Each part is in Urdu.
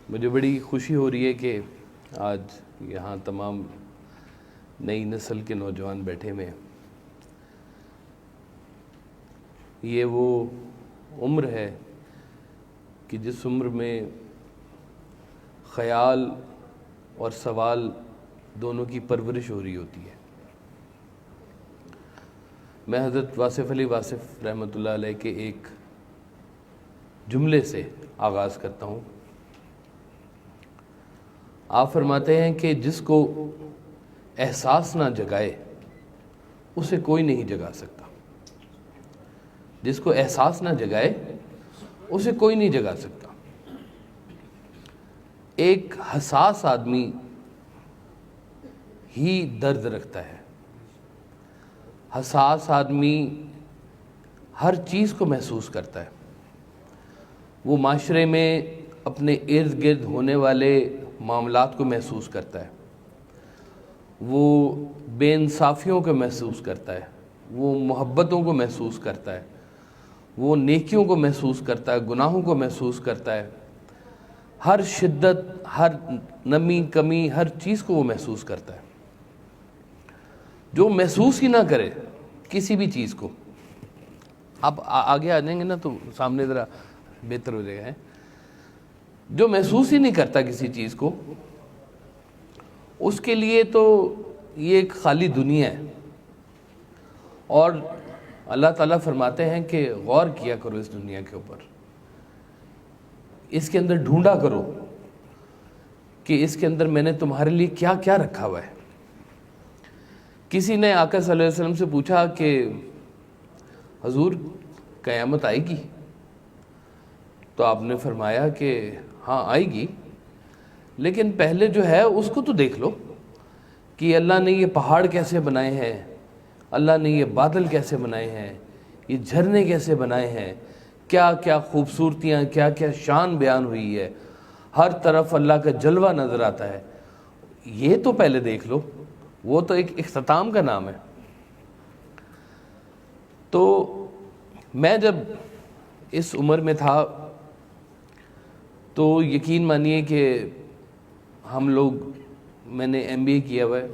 مجھے بڑی خوشی ہو رہی ہے کہ آج یہاں تمام نئی نسل کے نوجوان بیٹھے ہوئے ہیں۔ یہ وہ عمر ہے کہ جس عمر میں خیال اور سوال دونوں کی پرورش ہو رہی ہوتی ہے۔ میں حضرت واصف علی واصف رحمۃ اللہ علیہ کے ایک جملے سے آغاز کرتا ہوں۔ آپ فرماتے ہیں کہ جس کو احساس نہ جگائے اسے کوئی نہیں جگا سکتا۔ جس کو احساس نہ جگائے اسے کوئی نہیں جگا سکتا۔ ایک حساس آدمی ہی درد رکھتا ہے۔ حساس آدمی ہر چیز کو محسوس کرتا ہے۔ وہ معاشرے میں اپنے ارد گرد ہونے والے معاملات کو محسوس کرتا ہے۔ وہ بے انصافیوں کو محسوس کرتا ہے۔ وہ محبتوں کو محسوس کرتا ہے۔ وہ نیکیوں کو محسوس کرتا ہے، گناہوں کو محسوس کرتا ہے۔ ہر شدت، ہر نمی کمی، ہر چیز کو وہ محسوس کرتا ہے۔ جو محسوس ہی نہ کرے کسی بھی چیز کو، آپ آگے آ جائیں گے نا تو سامنے ذرا بہتر ہو جائے گا۔ جو محسوس ہی نہیں کرتا کسی چیز کو، اس کے لیے تو یہ ایک خالی دنیا ہے۔ اور اللہ تعالیٰ فرماتے ہیں کہ غور کیا کرو اس دنیا کے اوپر، اس کے اندر ڈھونڈا کرو کہ اس کے اندر میں نے تمہارے لیے کیا کیا رکھا ہوا ہے۔ کسی نے آقا صلی اللہ علیہ وسلم سے پوچھا کہ حضور قیامت آئے گی؟ تو آپ نے فرمایا کہ ہاں آئے گی، لیکن پہلے جو ہے اس کو تو دیکھ لو کہ اللہ نے یہ پہاڑ کیسے بنائے ہیں، اللہ نے یہ بادل کیسے بنائے ہیں، یہ جھرنے کیسے بنائے ہیں، کیا کیا خوبصورتیاں، کیا کیا شان بیان ہوئی ہے، ہر طرف اللہ کا جلوہ نظر آتا ہے۔ یہ تو پہلے دیکھ لو، وہ تو ایک اختتام کا نام ہے۔ تو میں جب اس عمر میں تھا تو یقین مانیے کہ ہم لوگ، میں نے ایم بی اے کیا ہوا ہے،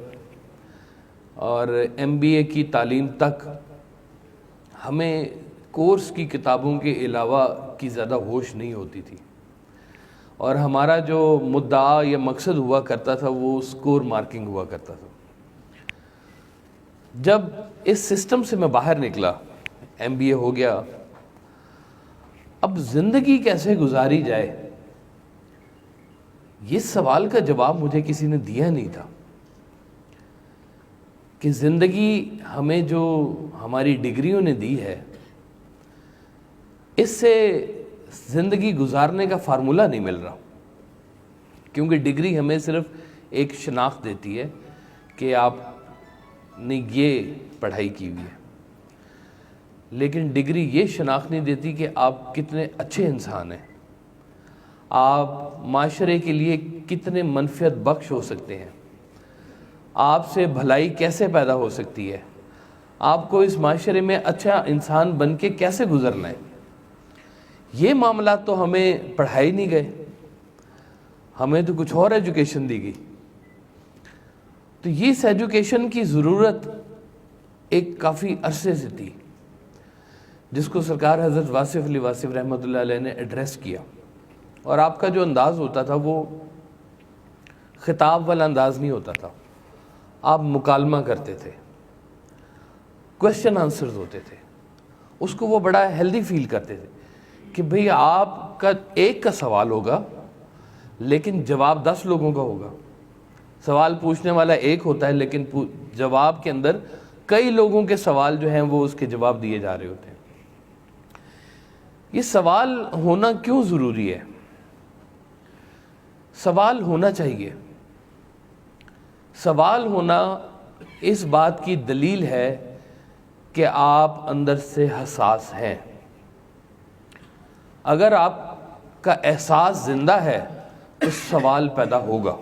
اور ایم بی اے کی تعلیم تک ہمیں کورس کی کتابوں کے علاوہ کی زیادہ ہوش نہیں ہوتی تھی، اور ہمارا جو مدعا یا مقصد ہوا کرتا تھا وہ اسکور مارکنگ ہوا کرتا تھا۔ جب اس سسٹم سے میں باہر نکلا، ایم بی اے ہو گیا، اب زندگی کیسے گزاری جائے، یہ سوال کا جواب مجھے کسی نے دیا نہیں تھا کہ زندگی ہمیں جو ہماری ڈگریوں نے دی ہے، اس سے زندگی گزارنے کا فارمولہ نہیں مل رہا، کیونکہ ڈگری ہمیں صرف ایک شناخت دیتی ہے کہ آپ نے یہ پڑھائی کی ہوئی ہے، لیکن ڈگری یہ شناخت نہیں دیتی کہ آپ کتنے اچھے انسان ہیں، آپ معاشرے کے لیے کتنے منفعت بخش ہو سکتے ہیں، آپ سے بھلائی کیسے پیدا ہو سکتی ہے، آپ کو اس معاشرے میں اچھا انسان بن کے کیسے گزرنا ہے۔ یہ معاملات تو ہمیں پڑھائی نہیں گئے، ہمیں تو کچھ اور ایجوکیشن دی گئی۔ تو یہ اس ایجوکیشن کی ضرورت ایک کافی عرصے سے تھی، جس کو سرکار حضرت واصف علی واصف رحمۃ اللہ علیہ نے ایڈریس کیا، اور آپ کا جو انداز ہوتا تھا وہ خطاب والا انداز نہیں ہوتا تھا، آپ مکالمہ کرتے تھے، کویسچن آنسرز ہوتے تھے، اس کو وہ بڑا ہیلدی فیل کرتے تھے کہ بھئی آپ کا ایک کا سوال ہوگا لیکن جواب 10 لوگوں کا ہوگا۔ سوال پوچھنے والا ایک ہوتا ہے لیکن جواب کے اندر کئی لوگوں کے سوال جو ہیں وہ اس کے جواب دیے جا رہے ہوتے ہیں۔ یہ سوال ہونا کیوں ضروری ہے؟ سوال ہونا چاہیے۔ سوال ہونا اس بات کی دلیل ہے کہ آپ اندر سے حساس ہیں۔ اگر آپ کا احساس زندہ ہے تو سوال پیدا ہوگا،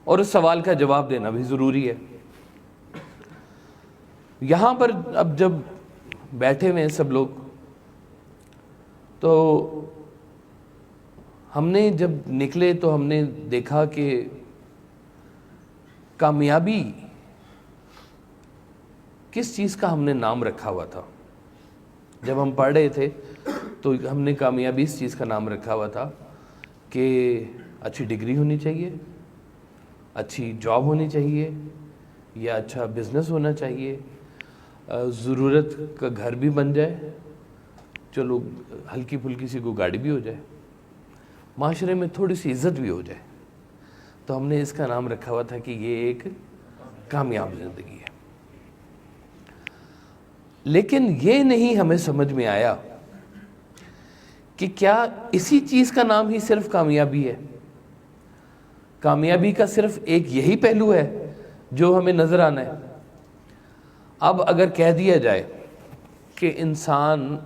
اور اس سوال کا جواب دینا بھی ضروری ہے۔ یہاں پر اب جب بیٹھے ہوئے ہیں سب لوگ، تو ہم نے جب نکلے تو ہم نے دیکھا کہ کامیابی کس چیز کا ہم نے نام رکھا ہوا تھا. جب ہم پڑھ رہے تھے تو ہم نے کامیابی اس چیز کا نام رکھا ہوا تھا کہ اچھی ڈگری ہونی چاہیے, اچھی جاب ہونی چاہیے, یا اچھا بزنس ہونا چاہیے, ضرورت کا گھر بھی بن جائے, چلو ہلکی پھلکی سی کوئی گاڑی بھی ہو جائے, معاشرے میں تھوڑی سی عزت بھی ہو جائے. تو ہم نے اس کا نام رکھا ہوا تھا کہ یہ ایک کامیاب زندگی ہے. لیکن یہ نہیں ہمیں سمجھ میں آیا کہ کیا اسی چیز کا نام ہی صرف کامیابی ہے؟ کامیابی کا صرف ایک یہی پہلو ہے جو ہمیں نظر آنا ہے؟ اب اگر کہہ دیا جائے کہ انسان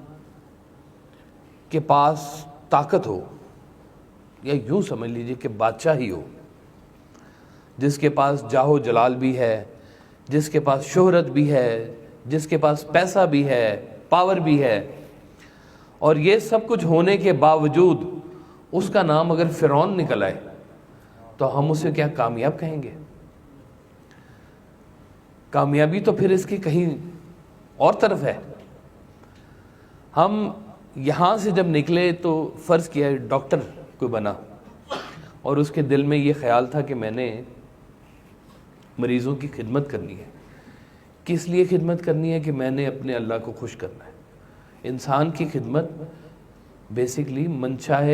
کے پاس طاقت ہو, یا یوں سمجھ لیجئے کہ بادشاہ ہی ہو, جس کے پاس جاہ و جلال بھی ہے, جس کے پاس شہرت بھی ہے, جس کے پاس پیسہ بھی ہے, پاور بھی ہے, اور یہ سب کچھ ہونے کے باوجود اس کا نام اگر فرعون نکل آئے تو ہم اسے کیا کامیاب کہیں گے؟ کامیابی تو پھر اس کی کہیں اور طرف ہے. ہم یہاں سے جب نکلے تو فرض کیا ڈاکٹر کوئی بنا اور اس کے دل میں یہ خیال تھا کہ میں نے مریضوں کی خدمت کرنی ہے. کس لیے خدمت کرنی ہے؟ کہ میں نے اپنے اللہ کو خوش کرنا ہے. انسان کی خدمت بیسکلی منشاء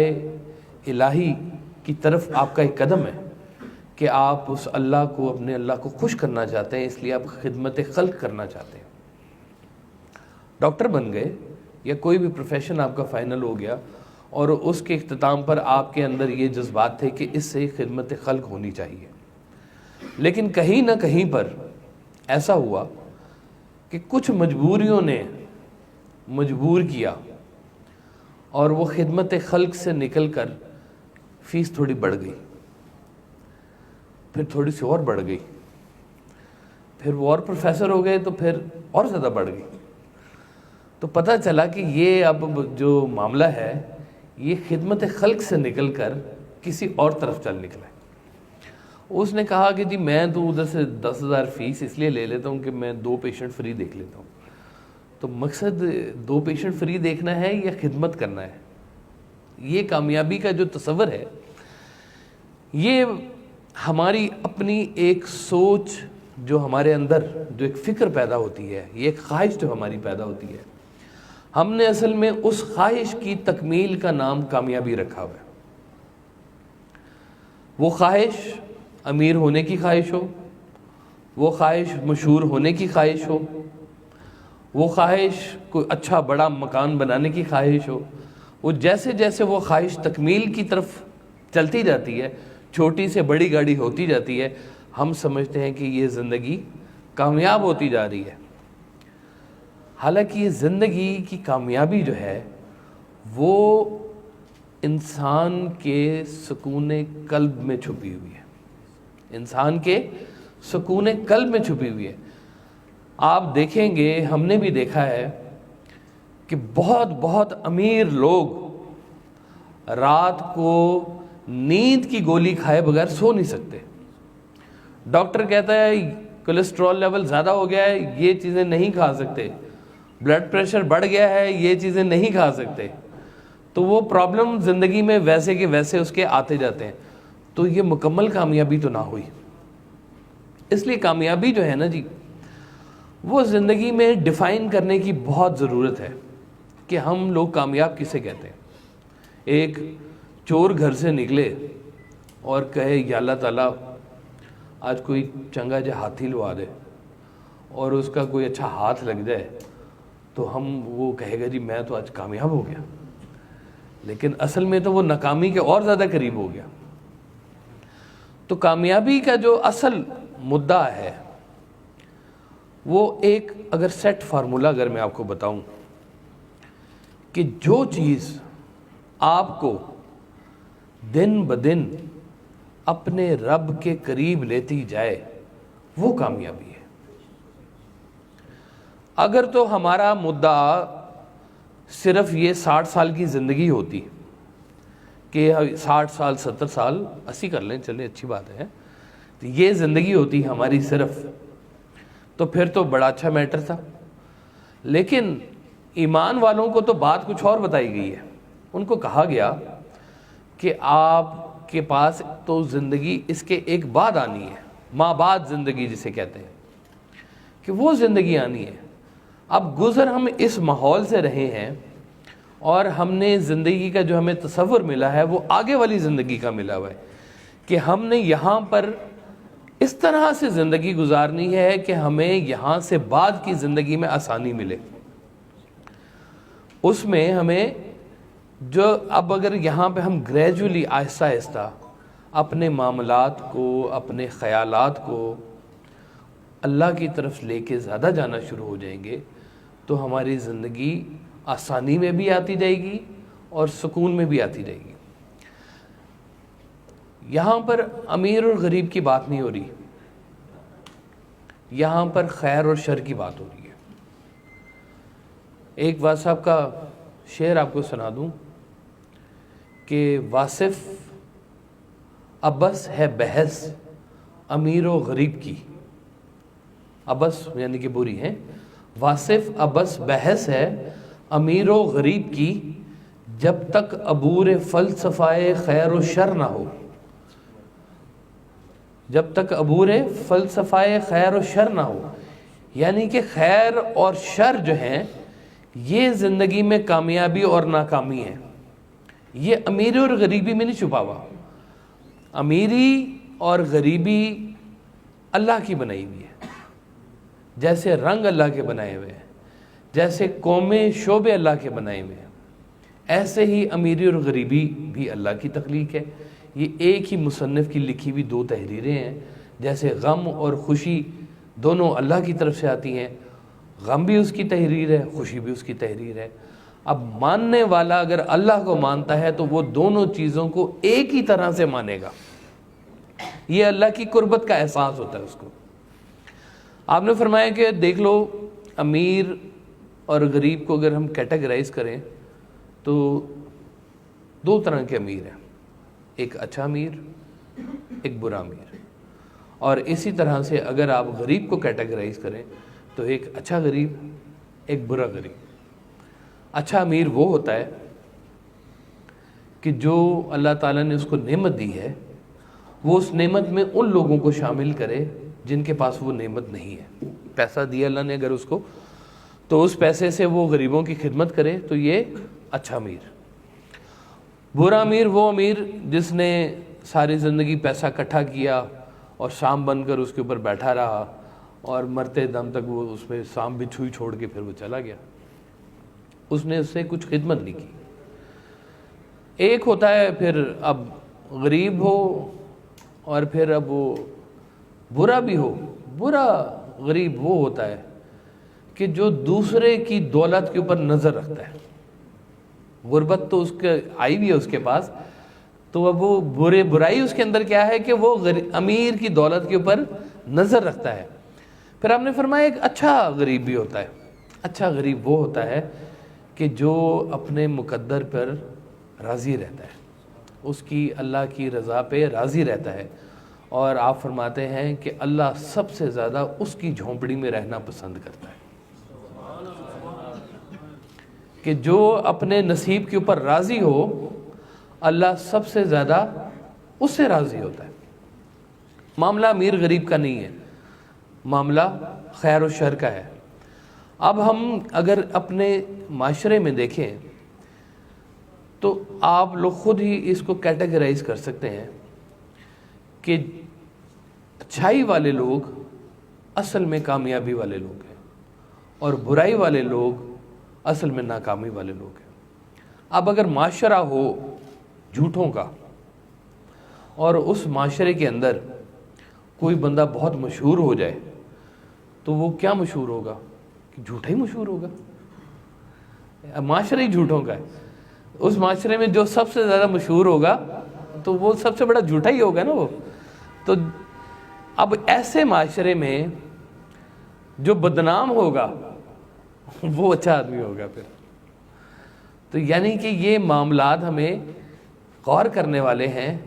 الہی کی طرف آپ کا ایک قدم ہے کہ آپ اس اللہ کو, اپنے اللہ کو خوش کرنا چاہتے ہیں, اس لیے آپ خدمت خلق کرنا چاہتے ہیں. ڈاکٹر بن گئے یا کوئی بھی پروفیشن آپ کا فائنل ہو گیا اور اس کے اختتام پر آپ کے اندر یہ جذبات تھے کہ اس سے خدمت خلق ہونی چاہیے. لیکن کہیں نہ کہیں پر ایسا ہوا کہ کچھ مجبوریوں نے مجبور کیا اور وہ خدمت خلق سے نکل کر فیس تھوڑی بڑھ گئی, پھر تھوڑی سی اور بڑھ گئی, پھر وہ اور پروفیسر ہو گئے تو پھر اور زیادہ بڑھ گئی. تو پتہ چلا کہ یہ اب جو معاملہ ہے یہ خدمت خلق سے نکل کر کسی اور طرف چل نکلا ہے. اس نے کہا کہ جی میں تو ادھر سے 10,000 فیس اس لیے لے لیتا ہوں کہ میں 2 پیشنٹ فری دیکھ لیتا ہوں. تو مقصد 2 پیشنٹ فری دیکھنا ہے یا خدمت کرنا ہے؟ یہ کامیابی کا جو تصور ہے یہ ہماری اپنی ایک سوچ جو ہمارے اندر جو ایک فکر پیدا ہوتی ہے, یہ ایک خواہش جو ہماری پیدا ہوتی ہے, ہم نے اصل میں اس خواہش کی تکمیل کا نام کامیابی رکھا ہوا ہے. وہ خواہش امیر ہونے کی خواہش ہو, وہ خواہش مشہور ہونے کی خواہش ہو, وہ خواہش کوئی اچھا بڑا مکان بنانے کی خواہش ہو, وہ جیسے جیسے وہ خواہش تکمیل کی طرف چلتی جاتی ہے, چھوٹی سے بڑی گاڑی ہوتی جاتی ہے, ہم سمجھتے ہیں کہ یہ زندگی کامیاب ہوتی جا رہی ہے. حالانکہ یہ زندگی کی کامیابی جو ہے وہ انسان کے سکون قلب میں چھپی ہوئی ہے, انسان کے سکون قلب میں چھپی ہوئی ہے. آپ دیکھیں گے, ہم نے بھی دیکھا ہے کہ بہت بہت امیر لوگ رات کو نیند کی گولی کھائے بغیر سو نہیں سکتے. ڈاکٹر کہتا ہے کولیسٹرول لیول زیادہ ہو گیا ہے, یہ چیزیں نہیں کھا سکتے, بلڈ پریشر بڑھ گیا ہے, یہ چیزیں نہیں کھا سکتے. تو وہ پرابلم زندگی میں ویسے کے ویسے اس کے آتے جاتے ہیں. تو یہ مکمل کامیابی تو نہ ہوئی. اس لیے کامیابی جو ہے نا جی, وہ زندگی میں ڈیفائن کرنے کی بہت ضرورت ہے کہ ہم لوگ کامیاب کسے کہتے ہیں. ایک چور گھر سے نکلے اور کہے یا اللہ تعالیٰ آج کوئی چنگا جا ہاتھی لوا دے اور اس کا کوئی اچھا ہاتھ لگ جائے تو وہ کہے گا جی میں تو آج کامیاب ہو گیا. لیکن اصل میں تو وہ ناکامی کے اور زیادہ قریب ہو گیا. تو کامیابی کا جو اصل مدعا ہے وہ ایک اگر سیٹ فارمولا اگر میں آپ کو بتاؤں کہ جو چیز آپ کو دن بدن اپنے رب کے قریب لیتی جائے وہ کامیابی ہے. اگر تو ہمارا مدعا صرف یہ 60 سال کی زندگی ہوتی کہ 60 سال 70 سال 80 کر لیں، چلیں اچھی بات ہے، یہ زندگی ہوتی ہماری صرف، تو پھر تو بڑا اچھا میٹر تھا. لیکن ایمان والوں کو تو بات کچھ اور بتائی گئی ہے. ان کو کہا گیا کہ آپ کے پاس تو زندگی اس کے ایک بعد آنی ہے، ماں بعد زندگی جسے کہتے ہیں، کہ وہ زندگی آنی ہے. اب گزر ہم اس ماحول سے رہے ہیں اور ہم نے زندگی کا جو ہمیں تصور ملا ہے وہ آگے والی زندگی کا ملا ہوا ہے، کہ ہم نے یہاں پر اس طرح سے زندگی گزارنی ہے کہ ہمیں یہاں سے بعد کی زندگی میں آسانی ملے. اس میں ہمیں جو اب اگر یہاں پہ ہم گریجولی آہستہ آہستہ اپنے معاملات کو، اپنے خیالات کو اللہ کی طرف لے کے زیادہ جانا شروع ہو جائیں گے تو ہماری زندگی آسانی میں بھی آتی جائے گی اور سکون میں بھی آتی جائے گی. یہاں پر امیر اور غریب کی بات نہیں ہو رہی، یہاں پر خیر اور شر کی بات ہو رہی ہے. ایک واصف صاحب کا شعر آپ کو سنا دوں کہ واصف ابس ہے بحث امیر و غریب کی. ابس یعنی کہ بری ہے. واصف ابس بحث ہے امیر و غریب کی، جب تک عبور فلسفہ خیر و شر نہ ہو. جب تک عبور فلسفہ خیر و شر نہ ہو، یعنی کہ خیر اور شر جو ہیں یہ زندگی میں کامیابی اور ناکامی ہے. یہ امیری اور غریبی میں نہیں چھپا ہوا. امیری اور غریبی اللہ کی بنائی ہوئی ہے، جیسے رنگ اللہ کے بنائے ہوئے ہیں، جیسے قومیں شعبے اللہ کے بنائے ہوئے ہیں، ایسے ہی امیری اور غریبی بھی اللہ کی تخلیق ہے. یہ ایک ہی مصنف کی لکھی ہوئی دو تحریریں ہیں. جیسے غم اور خوشی دونوں اللہ کی طرف سے آتی ہیں، غم بھی اس کی تحریر ہے، خوشی بھی اس کی تحریر ہے. اب ماننے والا اگر اللہ کو مانتا ہے تو وہ دونوں چیزوں کو ایک ہی طرح سے مانے گا. یہ اللہ کی قربت کا احساس ہوتا ہے اس کو. آپ نے فرمایا کہ دیکھ لو امیر اور غریب کو اگر ہم کیٹیگرائز کریں تو دو طرح کے امیر ہیں، ایک اچھا امیر، ایک برا امیر. اور اسی طرح سے اگر آپ غریب کو کیٹیگرائز کریں تو ایک اچھا غریب، ایک برا غریب. اچھا امیر وہ ہوتا ہے کہ جو اللہ تعالیٰ نے اس کو نعمت دی ہے وہ اس نعمت میں ان لوگوں کو شامل کرے جن کے پاس وہ نعمت نہیں ہے. پیسہ دیا اللہ نے اگر اس کو، تو اس پیسے سے وہ غریبوں کی خدمت کرے، تو یہ اچھا امیر. برا امیر وہ امیر جس نے ساری زندگی پیسہ اکٹھا کیا اور سام بن کر اس کے اوپر بیٹھا رہا اور مرتے دم تک وہ اس میں سام بچھوئی چھوڑ کے پھر وہ چلا گیا، اس نے اس سے کچھ خدمت نہیں کی. ایک ہوتا ہے پھر اب غریب ہو اور پھر اب وہ برا بھی ہو. برا غریب وہ ہوتا ہے کہ جو دوسرے کی دولت کے اوپر نظر رکھتا ہے. غربت تو اس کے آئی بھی ہے اس کے پاس، تو اب وہ برائی اس کے اندر کیا ہے کہ وہ امیر کی دولت کے اوپر نظر رکھتا ہے. پھر آپ نے فرمایا ایک اچھا غریب بھی ہوتا ہے. اچھا غریب وہ ہوتا ہے کہ جو اپنے مقدر پر راضی رہتا ہے، اس کی اللہ کی رضا پہ راضی رہتا ہے. اور آپ فرماتے ہیں کہ اللہ سب سے زیادہ اس کی جھونپڑی میں رہنا پسند کرتا ہے، کہ جو اپنے نصیب کے اوپر راضی ہو اللہ سب سے زیادہ اس سے راضی ہوتا ہے. معاملہ امیر غریب کا نہیں ہے، معاملہ خیر و شر کا ہے. اب ہم اگر اپنے معاشرے میں دیکھیں تو آپ لوگ خود ہی اس کو کیٹیگرائز کر سکتے ہیں کہ اچھائی والے لوگ اصل میں کامیابی والے لوگ ہیں اور برائی والے لوگ اصل میں ناکامی والے لوگ ہیں. اب اگر معاشرہ ہو جھوٹوں کا اور اس معاشرے کے اندر کوئی بندہ بہت مشہور ہو جائے تو وہ کیا مشہور ہوگا؟ کہ جھوٹا ہی مشہور ہوگا. معاشرہ ہی جھوٹوں کا ہے. اس معاشرے میں جو سب سے زیادہ مشہور ہوگا تو وہ سب سے بڑا جھوٹا ہی ہوگا نا وہ. تو اب ایسے معاشرے میں جو بدنام ہوگا وہ اچھا آدمی ہوگا. پھر تو یعنی کہ یہ معاملات ہمیں غور کرنے والے ہیں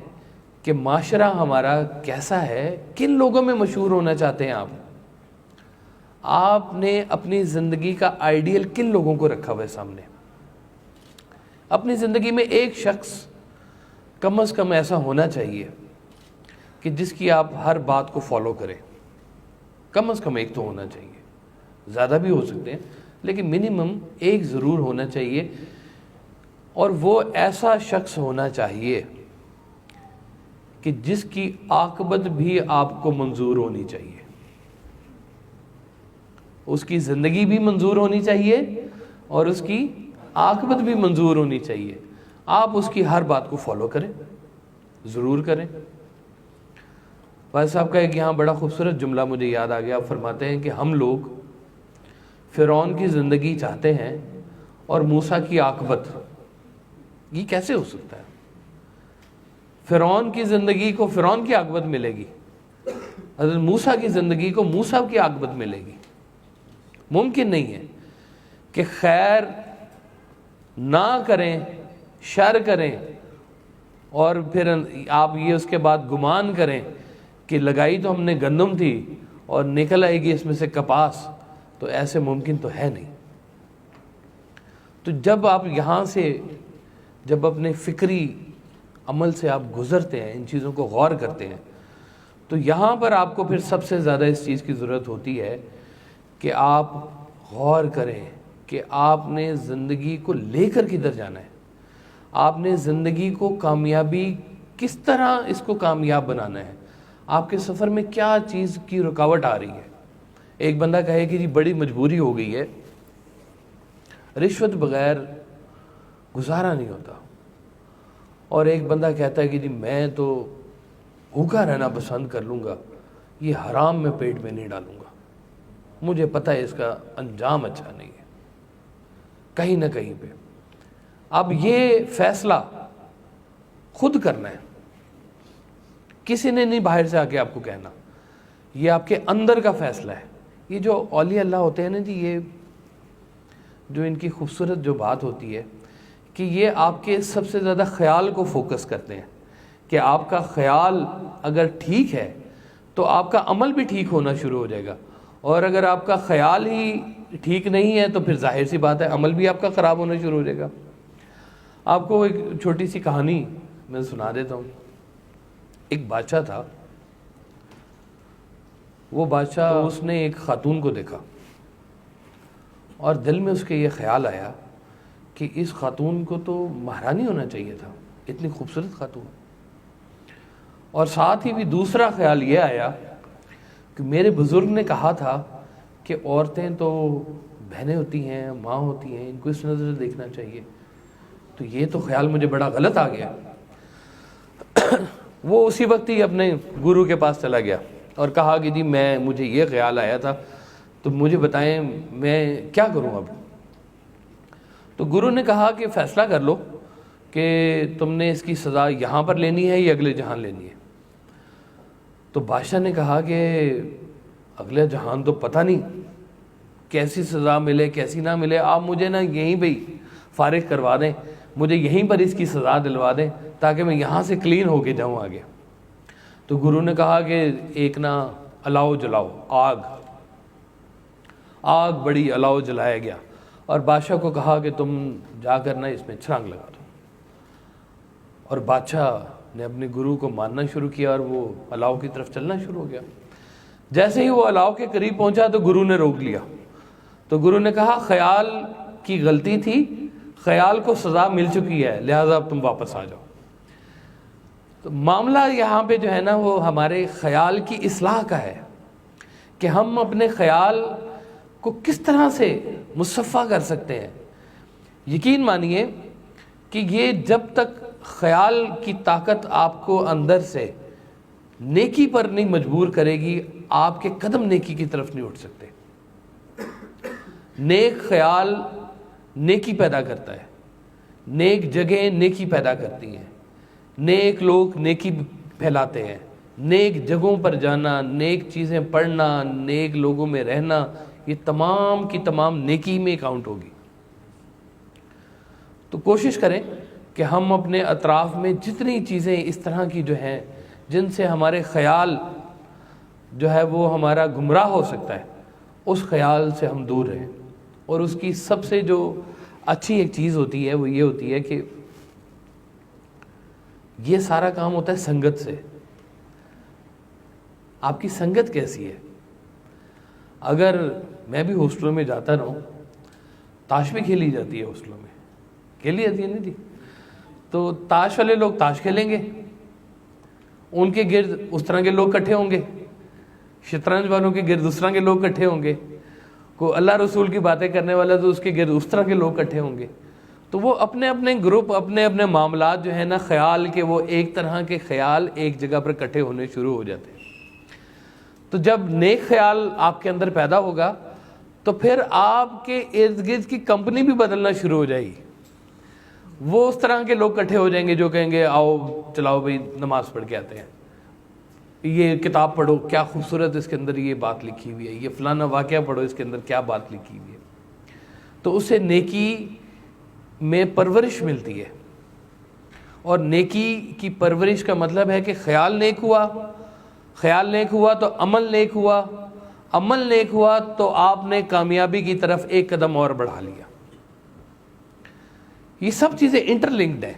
کہ معاشرہ ہمارا کیسا ہے، کن لوگوں میں مشہور ہونا چاہتے ہیں آپ نے اپنی زندگی کا آئیڈیل کن لوگوں کو رکھا ہوا ہے سامنے؟ اپنی زندگی میں ایک شخص کم از کم ایسا ہونا چاہیے کہ جس کی آپ ہر بات کو فالو کریں، کم از کم ایک تو ہونا چاہیے، زیادہ بھی ہو سکتے ہیں لیکن منیمم ایک ضرور ہونا چاہیے، اور وہ ایسا شخص ہونا چاہیے کہ جس کی عاقبت بھی آپ کو منظور ہونی چاہیے، اس کی زندگی بھی منظور ہونی چاہیے اور اس کی عاقبت بھی منظور ہونی چاہیے۔ آپ اس کی ہر بات کو فالو کریں، ضرور کریں۔ بھائی صاحب کا ایک یہاں بڑا خوبصورت جملہ مجھے یاد آ گیا، آپ فرماتے ہیں کہ ہم لوگ فرعون کی زندگی چاہتے ہیں اور موسیٰ کی عاقبت، یہ کیسے ہو سکتا ہے؟ فرعون کی زندگی کو فرعون کی عاقبت ملے گی، حضرت موسیٰ کی زندگی کو موسیٰ کی عاقبت ملے گی؟ ممکن نہیں ہے کہ خیر نہ کریں، شر کریں، اور پھر آپ یہ اس کے بعد گمان کریں کہ لگائی تو ہم نے گندم تھی اور نکل آئے گی اس میں سے کپاس، تو ایسے ممکن تو ہے نہیں۔ تو جب آپ یہاں سے جب اپنے فکری عمل سے آپ گزرتے ہیں، ان چیزوں کو غور کرتے ہیں، تو یہاں پر آپ کو پھر سب سے زیادہ اس چیز کی ضرورت ہوتی ہے کہ آپ غور کریں کہ آپ نے زندگی کو لے کر کدھر جانا ہے، آپ نے زندگی کو کامیابی کس طرح اس کو کامیاب بنانا ہے، آپ کے سفر میں کیا چیز کی رکاوٹ آ رہی ہے۔ ایک بندہ کہے کہ جی بڑی مجبوری ہو گئی ہے، رشوت بغیر گزارا نہیں ہوتا، اور ایک بندہ کہتا ہے کہ جی میں تو بھوکا رہنا پسند کر لوں گا، یہ حرام میں پیٹ میں نہیں ڈالوں گا، مجھے پتہ ہے اس کا انجام اچھا نہیں ہے، کہیں نہ کہیں پہ۔ اب یہ فیصلہ خود کرنا ہے، کسی نے نہیں باہر سے آ کے آپ کو کہنا، یہ آپ کے اندر کا فیصلہ ہے۔ یہ جو اولیاء اللہ ہوتے ہیں نا جی، یہ جو ان کی خوبصورت جو بات ہوتی ہے کہ یہ آپ کے سب سے زیادہ خیال کو فوکس کرتے ہیں، کہ آپ کا خیال اگر ٹھیک ہے تو آپ کا عمل بھی ٹھیک ہونا شروع ہو جائے گا، اور اگر آپ کا خیال ہی ٹھیک نہیں ہے تو پھر ظاہر سی بات ہے عمل بھی آپ کا خراب ہونا شروع ہو جائے گا۔ آپ کو ایک چھوٹی سی کہانی میں سنا دیتا ہوں۔ ایک بادشاہ تھا، وہ بادشاہ اس نے ایک خاتون کو دیکھا اور دل میں اس کے یہ خیال آیا کہ اس خاتون کو تو مہرانی ہونا چاہیے تھا، اتنی خوبصورت خاتون۔ اور ساتھ ہی بھی دوسرا خیال یہ آیا کہ میرے بزرگ نے کہا تھا کہ عورتیں تو بہنیں ہوتی ہیں، ماں ہوتی ہیں، ان کو اس نظر سے دیکھنا چاہیے، تو یہ تو خیال مجھے بڑا غلط آ گیا۔ وہ اسی وقت ہی اپنے گرو کے پاس چلا گیا اور کہا کہ جی مجھے یہ خیال آیا تھا، تو مجھے بتائیں میں کیا کروں اب۔ تو گرو نے کہا کہ فیصلہ کر لو کہ تم نے اس کی سزا یہاں پر لینی ہے یا اگلے جہان لینی ہے۔ تو بادشاہ نے کہا کہ اگلے جہان تو پتہ نہیں کیسی سزا ملے کیسی نہ ملے، آپ مجھے نا یہیں پہ فارغ کروا دیں، مجھے یہیں پر اس کی سزا دلوا دیں تاکہ میں یہاں سے کلین ہو کے جاؤں آگے۔ تو گرو نے کہا کہ ایک نا الاؤ جلاؤ، آگ بڑی الاؤ جلایا گیا، اور بادشاہ کو کہا کہ تم جا کر نا اس میں چھلانگ لگا دو۔ اور بادشاہ نے اپنے گرو کو ماننا شروع کیا اور وہ الاؤ کی طرف چلنا شروع ہو گیا۔ جیسے ہی وہ الاؤ کے قریب پہنچا تو گرو نے روک لیا۔ تو گرو نے کہا خیال کی غلطی تھی، خیال کو سزا مل چکی ہے، لہٰذا اب تم واپس آ جاؤ۔ تو معاملہ یہاں پہ جو ہے نا وہ ہمارے خیال کی اصلاح کا ہے کہ ہم اپنے خیال کو کس طرح سے مصفح کر سکتے ہیں۔ یقین مانیے کہ یہ جب تک خیال کی طاقت آپ کو اندر سے نیکی پر نہیں مجبور کرے گی، آپ کے قدم نیکی کی طرف نہیں اٹھ سکتے۔ نیک خیال نیکی پیدا کرتا ہے، نیک جگہیں نیکی پیدا کرتی ہیں، نیک لوگ نیکی پھیلاتے ہیں، نیک جگہوں پر جانا، نیک چیزیں پڑھنا، نیک لوگوں میں رہنا، یہ تمام کی تمام نیکی میں کاؤنٹ ہوگی۔ تو کوشش کریں کہ ہم اپنے اطراف میں جتنی چیزیں اس طرح کی جو ہیں جن سے ہمارے خیال جو ہے وہ ہمارا گمراہ ہو سکتا ہے، اس خیال سے ہم دور رہیں. اور اس کی سب سے جو اچھی ایک چیز ہوتی ہے وہ یہ ہوتی ہے کہ یہ سارا کام ہوتا ہے سنگت سے. آپ کی سنگت کیسی ہے؟ اگر میں بھی ہاسٹلوں میں جاتا رہوں، تاش بھی کھیلی جاتی ہے ہاسٹلوں میں، کھیلی جاتی ہے نا جی، تو تاش والے لوگ تاش کھیلیں گے، ان کے گرد اس طرح کے لوگ اکٹھے ہوں گے، شطرنج والوں کے گرد اس طرح کے لوگ اکٹھے ہوں گے، کوئی اللہ رسول کی باتیں کرنے والا تو اس کے گرد اس طرح کے لوگ اکٹھے ہوں گے. تو وہ اپنے اپنے گروپ، اپنے اپنے معاملات جو ہے نا خیال کے، وہ ایک طرح کے خیال ایک جگہ پر اکٹھے ہونے شروع ہو جاتے ہیں. تو جب نیک خیال آپ کے اندر پیدا ہوگا تو پھر آپ کے ارد گرد کی کمپنی بھی بدلنا شروع ہو جائے گی. وہ اس طرح کے لوگ اکٹھے ہو جائیں گے جو کہیں گے آؤ چلاؤ بھائی نماز پڑھ کے آتے ہیں، یہ کتاب پڑھو کیا خوبصورت اس کے اندر یہ بات لکھی ہوئی ہے، یہ فلانا واقعہ پڑھو اس کے اندر کیا بات لکھی ہوئی ہے. تو اسے نیکی میں پرورش ملتی ہے. اور نیکی کی پرورش کا مطلب ہے کہ خیال نیک ہوا، خیال نیک ہوا تو عمل نیک ہوا، عمل نیک ہوا تو آپ نے کامیابی کی طرف ایک قدم اور بڑھا لیا. یہ سب چیزیں انٹر لنکڈ ہیں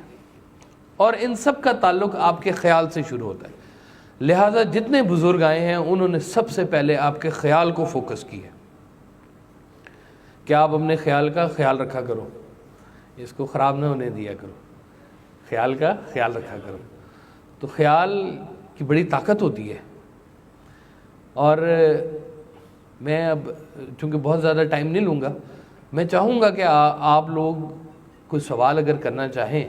اور ان سب کا تعلق آپ کے خیال سے شروع ہوتا ہے. لہٰذا جتنے بزرگ آئے ہیں انہوں نے سب سے پہلے آپ کے خیال کو فوکس کیا کہ آپ اپنے خیال کا خیال رکھا کرو، اس کو خراب نہ ہونے دیا کرو، خیال کا خیال رکھا کرو. تو خیال کی بڑی طاقت ہوتی ہے. اور میں اب چونکہ بہت زیادہ ٹائم نہیں لوں گا، میں چاہوں گا کہ آپ لوگ کوئی سوال اگر کرنا چاہیں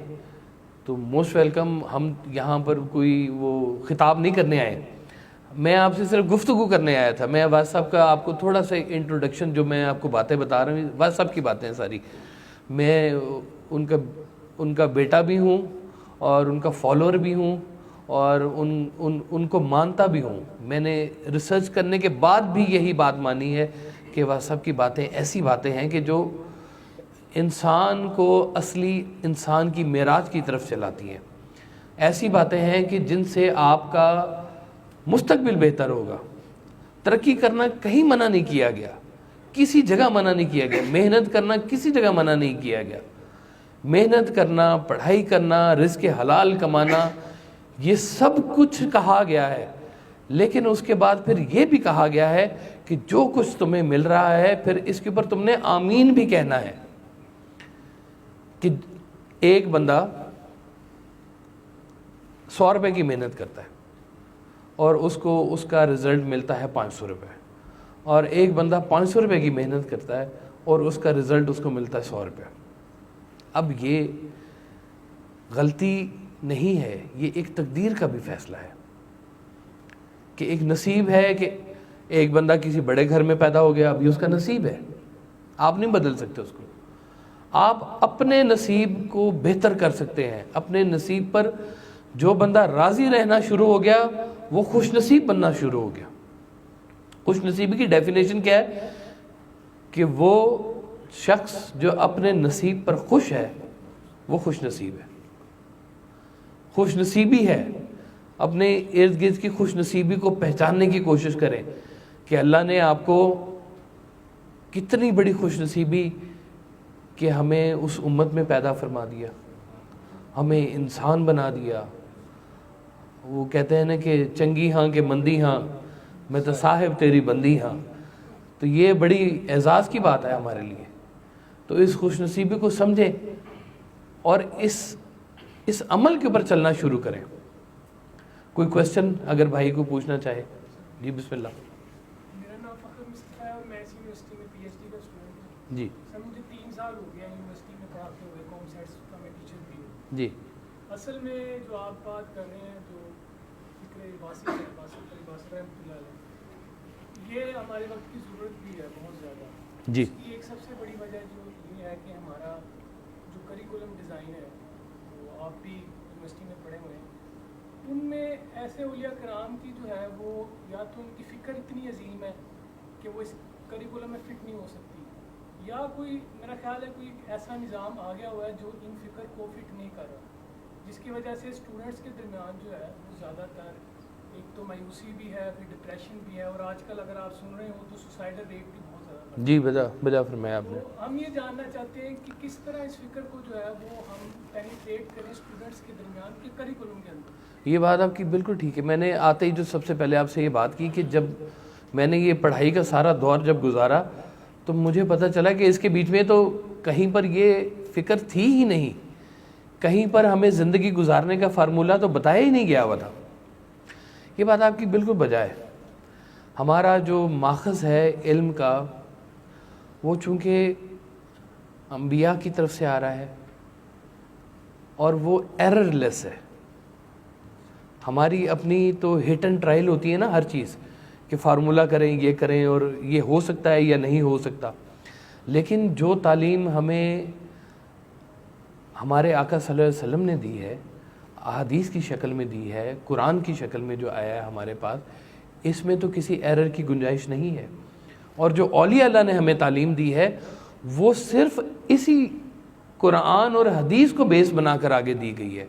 تو موسٹ ویلکم. ہم یہاں پر کوئی وہ خطاب نہیں کرنے آئے، میں آپ سے صرف گفتگو کرنے آیا تھا. میں واز صاحب کا آپ کو تھوڑا سا انٹروڈکشن، جو میں آپ کو باتیں بتا رہا ہوں واز صاحب کی باتیں ہیں ساری. میں ان کا بیٹا بھی ہوں اور ان کا فالوور بھی ہوں اور ان کو مانتا بھی ہوں. میں نے ریسرچ کرنے کے بعد بھی یہی بات مانی ہے کہ واز صاحب کی باتیں ایسی باتیں ہیں کہ جو انسان کو اصلی انسان کی معراج کی طرف چلاتی ہیں. ایسی باتیں ہیں کہ جن سے آپ کا مستقبل بہتر ہوگا. ترقی کرنا کہیں منع نہیں کیا گیا، کسی جگہ منع نہیں کیا گیا. محنت کرنا کسی جگہ منع نہیں کیا گیا. محنت کرنا، پڑھائی کرنا، رزق حلال کمانا، یہ سب کچھ کہا گیا ہے. لیکن اس کے بعد پھر یہ بھی کہا گیا ہے کہ جو کچھ تمہیں مل رہا ہے پھر اس کے اوپر تم نے آمین بھی کہنا ہے. کہ ایک بندہ 100 روپے کی محنت کرتا ہے اور اس کو اس کا رزلٹ ملتا ہے 500 روپے، اور ایک بندہ 500 روپے کی محنت کرتا ہے اور اس کا رزلٹ اس کو ملتا ہے 100 روپے. اب یہ غلطی نہیں ہے، یہ ایک تقدیر کا بھی فیصلہ ہے کہ ایک نصیب ہے کہ ایک بندہ کسی بڑے گھر میں پیدا ہو گیا، اب یہ اس کا نصیب ہے، آپ نہیں بدل سکتے اس کو. آپ اپنے نصیب کو بہتر کر سکتے ہیں. اپنے نصیب پر جو بندہ راضی رہنا شروع ہو گیا وہ خوش نصیب بننا شروع ہو گیا. خوش نصیبی کی ڈیفینیشن کیا ہے؟ کہ وہ شخص جو اپنے نصیب پر خوش ہے وہ خوش نصیب ہے. خوش نصیبی ہے. اپنے ارد گرد کی خوش نصیبی کو پہچاننے کی کوشش کریں کہ اللہ نے آپ کو کتنی بڑی خوش نصیبی کہ ہمیں اس امت میں پیدا فرما دیا، ہمیں انسان بنا دیا. وہ کہتے ہیں نا کہ چنگی ہاں کہ مندی ہاں، میں تو صاحب تیری بندی ہاں. تو یہ بڑی اعزاز کی بات ہے ہمارے لیے. تو اس خوش نصیبی کو سمجھیں اور اس عمل کے اوپر چلنا شروع کریں. کوئی کوشچن اگر بھائی کو پوچھنا چاہے؟ جی بسم اللہ. میرا نام فخر مصطفیٰ ہے اور میں اس یونیورسٹی میں پی ایچ ڈی کا اسٹوڈنٹ ہوں. جی سر مجھے 3 سال ہو گیا یونیورسٹی میں پڑھاتے ہوئے، کام سیٹس کا میں ٹیچر بھی ہوں. جی. اصل میں جو آپ بات کر رہے ہیں، جو فکر باسط ہے، باسط علی باسط رحمۃ اللہ علیہ، یہ ہمارے وقت کی ضرورت بھی ہے بہت زیادہ. جی. اس کی ایک سب سے بڑی وجہ جو یہ ہے کہ ہمارا جو کریکولم ڈیزائن ہے، وہ آپ بھی یونیورسٹی میں پڑھے ہوئے ہیں، ان میں ایسے اولیاء کرام کی جو ہے وہ یا تو ان کی فکر اتنی عظیم ہے کہ وہ اس کریکولم میں فٹ نہیں ہو سکتی، یا کوئی میرا خیال ہے کوئی ایسا نظام آ گیا ہوا ہے جو ان فکر کو فٹ نہیں کر رہا، جس کی وجہ سے اسٹوڈنٹس کے درمیان جو ہے وہ زیادہ تر ایک تو مایوسی بھی ہے، پھر ڈپریشن بھی ہے، اور آج کل اگر آپ سن رہے ہو تو سوسائڈل ریٹ بھی بہت زیادہ بڑھ جی بجا فرمایا آپ نے. تو ہم یہ جاننا چاہتے ہیں کہ کس طرح اس فکر کو جو ہے وہ ہم پینیٹریٹ کریں اسٹوڈنٹس کے درمیان کے کریکولم کے اندر. یہ بات آپ کی بالکل ٹھیک ہے. میں نے آتے ہی جو سب سے پہلے آپ سے یہ بات کی کہ جب میں نے یہ پڑھائی کا سارا دور جب گزارا تو مجھے پتہ چلا کہ اس کے بیچ میں تو کہیں پر یہ فکر تھی ہی نہیں، کہیں پر ہمیں زندگی گزارنے کا فارمولہ تو بتایا ہی نہیں گیا ہوا تھا. یہ بات آپ کی بالکل بجا ہے. ہمارا جو ماخذ ہے علم کا وہ چونکہ انبیاء کی طرف سے آ رہا ہے اور وہ ایرر لیس ہے. ہماری اپنی تو ہٹ اینڈ ٹرائل ہوتی ہے نا ہر چیز، کہ فارمولہ کریں، یہ کریں اور یہ ہو سکتا ہے یا نہیں ہو سکتا. لیکن جو تعلیم ہمیں ہمارے آقا صلی اللہ علیہ وسلم نے دی ہے، احادیث کی شکل میں دی ہے، قرآن کی شکل میں جو آیا ہے ہمارے پاس، اس میں تو کسی ایرر کی گنجائش نہیں ہے. اور جو اولیاء اللہ نے ہمیں تعلیم دی ہے وہ صرف اسی قرآن اور حدیث کو بیس بنا کر آگے دی گئی ہے.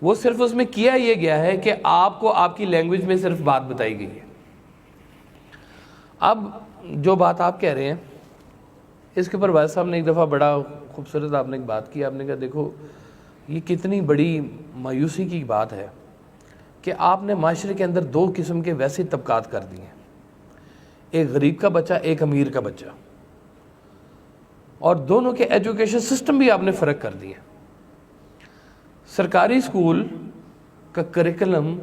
وہ صرف اس میں کیا یہ گیا ہے کہ آپ کو آپ کی لینگویج میں صرف بات بتائی گئی ہے. اب جو بات آپ کہہ رہے ہیں اس کے اوپر وائس صاحب نے ایک دفعہ بڑا خوبصورت آپ نے ایک بات کی. آپ نے کہا دیکھو یہ کتنی بڑی مایوسی کی بات ہے کہ آپ نے معاشرے کے اندر دو قسم کے ویسے طبقات کر دیے ہیں، ایک غریب کا بچہ، ایک امیر کا بچہ، اور دونوں کے ایجوکیشن سسٹم بھی آپ نے فرق کر دیے. سرکاری اسکول کا کریکلم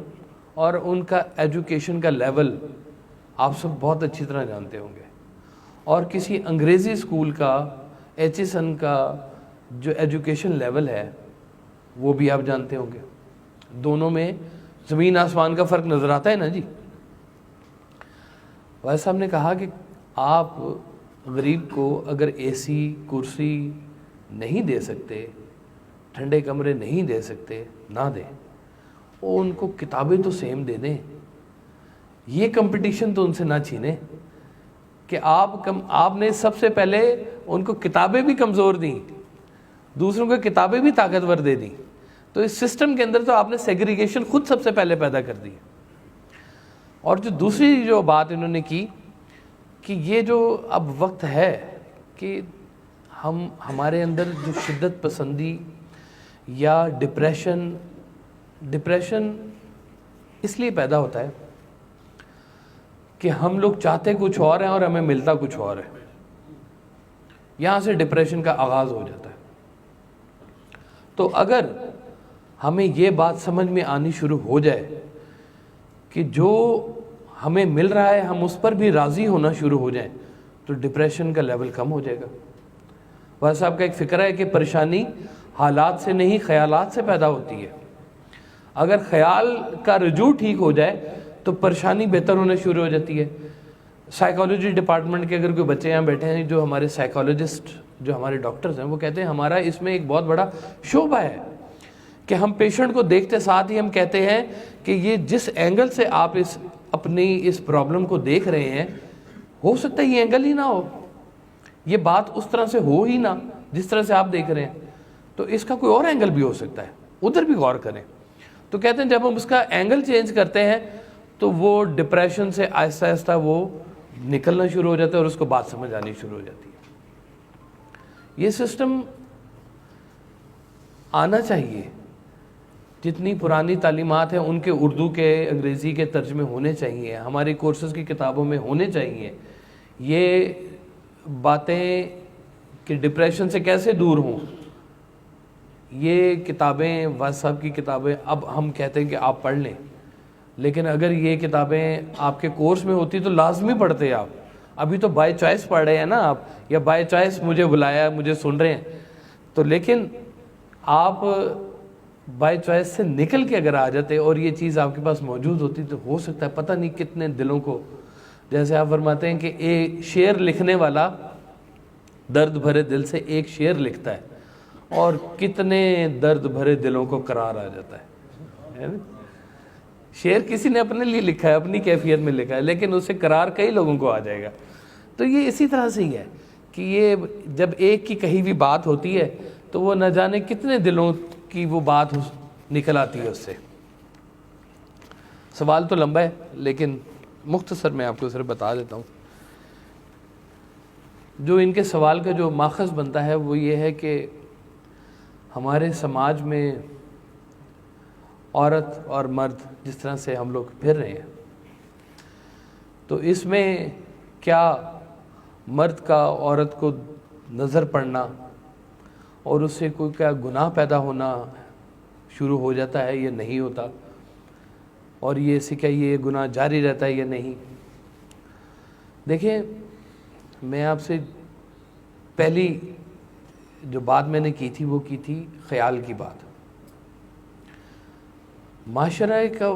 اور ان کا ایجوکیشن کا لیول آپ سب بہت اچھی طرح جانتے ہوں گے، اور کسی انگریزی اسکول کا ایچ ایس این کا جو ایجوکیشن لیول ہے وہ بھی آپ جانتے ہوں گے. دونوں میں زمین آسمان کا فرق نظر آتا ہے نا جی. وائس صاحب نے کہا کہ آپ غریب کو اگر اے سی کرسی نہیں دے سکتے، ٹھنڈے کمرے نہیں دے سکتے، نہ دیں، اور ان کو کتابیں تو سیم دے دیں. یہ کمپٹیشن تو ان سے نہ چھینے کہ آپ نے سب سے پہلے ان کو کتابیں بھی کمزور دیں، دوسروں کو کتابیں بھی طاقتور دے دیں. تو اس سسٹم کے اندر تو آپ نے سیگریگیشن خود سب سے پہلے پیدا کر دی. اور جو دوسری جو بات انہوں نے کی کہ یہ جو اب وقت ہے کہ ہمارے اندر جو شدت پسندی یا ڈپریشن اس لیے پیدا ہوتا ہے کہ ہم لوگ چاہتے کچھ اور ہیں اور ہمیں ملتا کچھ اور ہے. یہاں سے ڈپریشن کا آغاز ہو جاتا ہے. تو اگر ہمیں یہ بات سمجھ میں آنی شروع ہو جائے کہ جو ہمیں مل رہا ہے ہم اس پر بھی راضی ہونا شروع ہو جائیں تو ڈپریشن کا لیول کم ہو جائے گا. وائس صاحب کا ایک فکر ہے کہ پریشانی حالات سے نہیں خیالات سے پیدا ہوتی ہے. اگر خیال کا رجوع ٹھیک ہو جائے تو پریشانی بہتر ہونا شروع ہو جاتی ہے. سائیکالوجی ڈپارٹمنٹ کے اگر کوئی بچے یہاں بیٹھے ہیں جو ہمارے سائیکالوجسٹ جو ہمارے ڈاکٹرز ہیں وہ کہتے ہیں ہمارا اس میں ایک بہت بڑا شعبہ ہے کہ ہم پیشنٹ کو دیکھتے ساتھ ہی ہم کہتے ہیں کہ یہ جس اینگل سے آپ اپنی اس پرابلم کو دیکھ رہے ہیں ہو سکتا ہے یہ اینگل ہی نہ ہو، یہ بات اس طرح سے ہو ہی نہ جس طرح سے آپ دیکھ رہے ہیں، تو اس کا کوئی اور اینگل بھی ہو سکتا ہے، ادھر بھی غور کریں. تو کہتے ہیں جب ہم اس کا اینگل چینج کرتے ہیں تو وہ ڈپریشن سے آہستہ آہستہ وہ نکلنا شروع ہو جاتا ہے اور اس کو بات سمجھ آنی شروع ہو جاتی ہے. یہ سسٹم آنا چاہیے. جتنی پرانی تعلیمات ہیں ان کے اردو کے انگریزی کے ترجمے ہونے چاہیے، ہماری کورسز کی کتابوں میں ہونے چاہیے. یہ باتیں کہ ڈپریشن سے کیسے دور ہوں، یہ کتابیں وائس صاحب کی کتابیں اب ہم کہتے ہیں کہ آپ پڑھ لیں، لیکن اگر یہ کتابیں آپ کے کورس میں ہوتی تو لازمی پڑھتے آپ. ابھی تو بائی چوائس پڑھ رہے ہیں نا آپ، یا بائی چوائس مجھے بلایا مجھے سن رہے ہیں تو، لیکن آپ بائی چوائس سے نکل کے اگر آ جاتے اور یہ چیز آپ کے پاس موجود ہوتی تو ہو سکتا ہے پتہ نہیں کتنے دلوں کو، جیسے آپ فرماتے ہیں کہ ایک شعر لکھنے والا درد بھرے دل سے ایک شعر لکھتا ہے اور کتنے درد بھرے دلوں کو قرار آ جاتا ہے. شعر کسی نے اپنے لیے لکھا ہے، اپنی کیفیت میں لکھا ہے، لیکن اسے قرار کئی لوگوں کو آ جائے گا. تو یہ اسی طرح سے ہی ہے کہ یہ جب ایک کی کہی ہوئی بات ہوتی ہے تو وہ نہ جانے کتنے دلوں کی وہ بات نکل آتی ہے اس سے. سوال تو لمبا ہے لیکن مختصر میں آپ کو صرف بتا دیتا ہوں. جو ان کے سوال کا جو ماخذ بنتا ہے وہ یہ ہے کہ ہمارے سماج میں عورت اور مرد جس طرح سے ہم لوگ پھر رہے ہیں تو اس میں کیا مرد کا عورت کو نظر پڑنا اور اس سے کوئی کیا گناہ پیدا ہونا شروع ہو جاتا ہے یا نہیں ہوتا, اور یہ سے کیا یہ گناہ جاری رہتا ہے یا نہیں. دیکھیں میں آپ سے پہلی جو بات میں نے کی تھی وہ کی تھی خیال کی بات. معاشرہ کا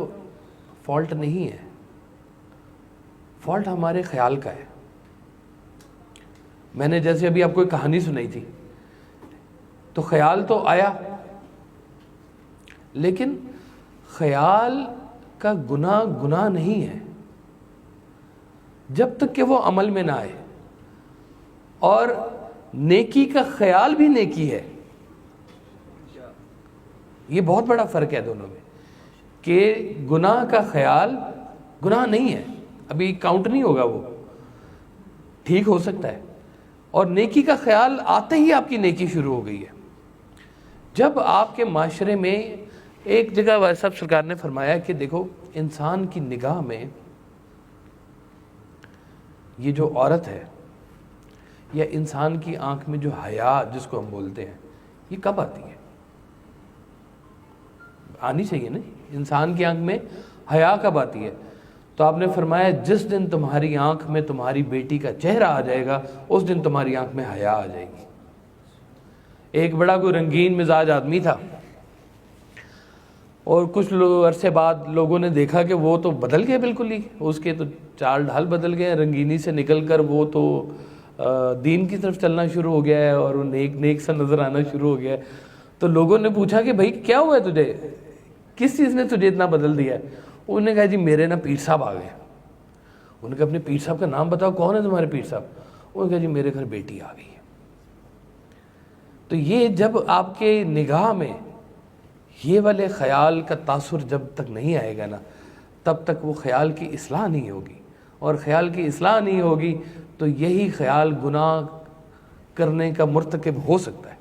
فالٹ نہیں ہے, فالٹ ہمارے خیال کا ہے. میں نے جیسے ابھی آپ کو ایک کہانی سنائی تھی تو خیال تو آیا, لیکن خیال کا گناہ نہیں ہے جب تک کہ وہ عمل میں نہ آئے, اور نیکی کا خیال بھی نیکی ہے. یہ بہت بڑا فرق ہے دونوں میں کہ گناہ کا خیال گناہ نہیں ہے, ابھی کاؤنٹ نہیں ہوگا, وہ ٹھیک ہو سکتا ہے, اور نیکی کا خیال آتے ہی آپ کی نیکی شروع ہو گئی ہے. جب آپ کے معاشرے میں ایک جگہ صاحب سرکار نے فرمایا کہ دیکھو انسان کی نگاہ میں یہ جو عورت ہے یا انسان کی آنکھ میں جو حیا جس کو ہم بولتے ہیں یہ کب آتی ہے؟ آنی چاہیے نا. انسان کی آنکھ میں حیا کب آتی ہے؟ تو آپ نے فرمایا جس دن تمہاری آنکھ میں تمہاری بیٹی کا چہرہ آ جائے گا اس دن تمہاری آنکھ میں حیا آ جائے گی. ایک بڑا کوئی رنگین مزاج آدمی تھا اور کچھ عرصے بعد لوگوں نے دیکھا کہ وہ تو بدل گئے بالکل ہی, اس کے تو چال ڈھال بدل گئے, رنگینی سے نکل کر وہ تو دین کی طرف چلنا شروع ہو گیا ہے اور وہ نیک سا نظر آنا شروع ہو گیا ہے. تو لوگوں نے پوچھا کہ بھائی کیا ہوا ہے تجھے, کس چیز نے تجھے اتنا بدل دیا ہے؟ انہوں نے کہا جی میرے نا پیر صاحب آ گئے. انہوں نے کہا اپنے پیر صاحب کا نام بتاؤ, کون ہے تمہارے پیر صاحب؟ انہوں نے کہا جی میرے گھر بیٹی آ گئی ہے. تو یہ جب آپ کے نگاہ میں یہ والے خیال کا تاثر جب تک نہیں آئے گا نا تب تک وہ خیال کی اصلاح نہیں ہوگی, اور خیال کی اصلاح نہیں ہوگی تو یہی خیال گناہ کرنے کا مرتکب ہو سکتا ہے.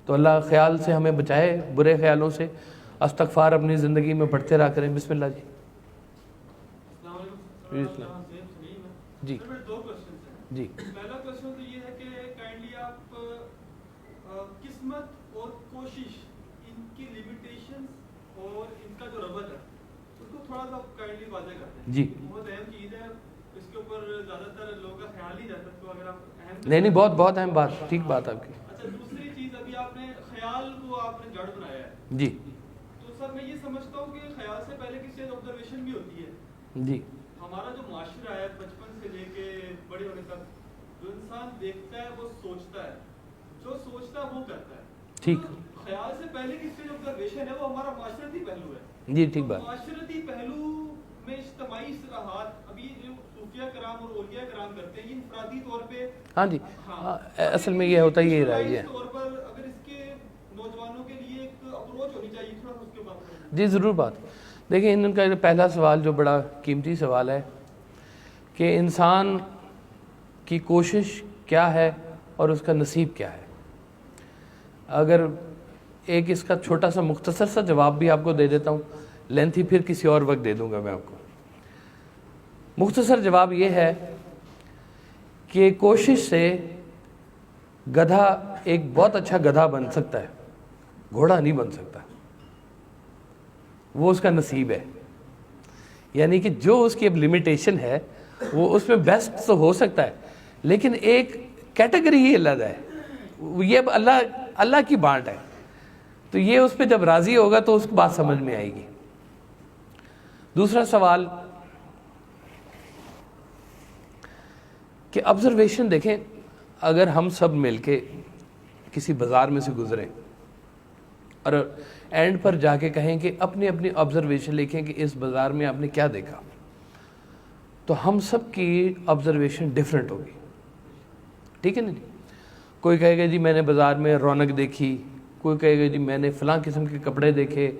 تو اللہ خیال سے ہمیں بچائے, برے خیالوں سے. استغفار اپنی زندگی میں پڑھتے رہا کریں. بسم اللہ جی. جی دو کوشچنز ہیں. جی پہلا کوشچن تو یہ ہے کہ کائنڈلی آپ قسمت اور کوشش ان کی لیمیٹیشنز اور ان کا جو ربط ہے اس کو تھوڑا سا کائنڈلی واضح کرتے ہیں. جی بہت اہم چیز ہے, اس کے اوپر زیادہ تر لوگوں کا خیال نہیں جاتا, تو اگر آپ اہم نہیں بہت اہم بات, ٹھیک بات آپ کی. اچھا دوسری چیز, ابھی آپ نے خیال کو آپ نے جڑ بنایا ہے. جی تو سر میں یہ سمجھتا ہوں کہ خیال سے پہلے کسی چیز آبزرویشن بھی ہوتی ہے. جی ہمارا جو معاشرہ ہے بچپن سے لے کے بڑے ہونے تک جو انسان دیکھتا ہے وہ سوچتا ہے, جو سوچتا ہے وہ کرتا ہے. ٹھیک. خیال سے پہلے کی جو آبزرویشن ہے وہ ہمارا معاشرتی پہلو ہے. جی ٹھیک بات. معاشرتی پہلو میں اجتماعی اصلاحات ابھی جو صوفیہ کرام اور اولیاء کرام کرتے ہیں یہ انفرادی طور پہ, ہاں جی اصل میں یہ ہوتا ہی یہ رہا ہے. طور پر اگر اس کے نوجوانوں کے لیے ایک اپروچ ہونی چاہیے تھوڑا اس کے بعد. جی ضرور بات. دیکھیں ان کا پہلا سوال جو بڑا قیمتی سوال ہے کہ انسان کی کوشش کیا ہے اور اس کا نصیب کیا ہے. اگر ایک اس کا چھوٹا سا مختصر سا جواب بھی آپ کو دے دیتا ہوں, لینتھی پھر کسی اور وقت دے دوں گا میں آپ کو. مختصر جواب یہ ہے کہ کوشش سے گدھا ایک بہت اچھا گدھا بن سکتا ہے, گھوڑا نہیں بن سکتا. وہ اس کا نصیب ہے, یعنی کہ جو اس کی اب لمیٹیشن ہے وہ اس میں بیسٹ تو ہو سکتا ہے لیکن ایک کیٹیگری ہی علیحدہ ہے, یہ اب اللہ کی بانٹ ہے. تو یہ اس پہ جب راضی ہوگا تو اس کو بات سمجھ میں آئے گی. دوسرا سوال کہ آبزرویشن دیکھیں, اگر ہم سب مل کے کسی بازار میں سے گزریں اور اینڈ پر جا کے کہیں کہ اپنی اپنی آبزرویشن لکھیں کہ اس بازار میں آپ نے کیا دیکھا, تو ہم سب کی آبزرویشن ڈیفرنٹ ہوگی. ٹھیک ہے نا جی. کوئی کہے گا جی میں نے بازار میں رونق دیکھی, کوئی کہے گا جی میں نے فلاں قسم کے کپڑے دیکھے,